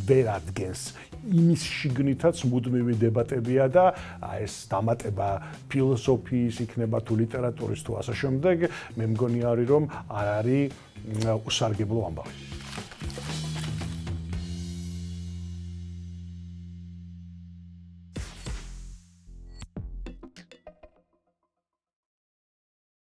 ვერ ადგენს. იმის შიგნითაც მუდმივი დებატებია და ეს დამატება ფილოსოფიის იქნება თუ ლიტერატურის თუ ასე შემდეგ, მე მგონი არის რომ არ არის უსარგებლო ამბავი.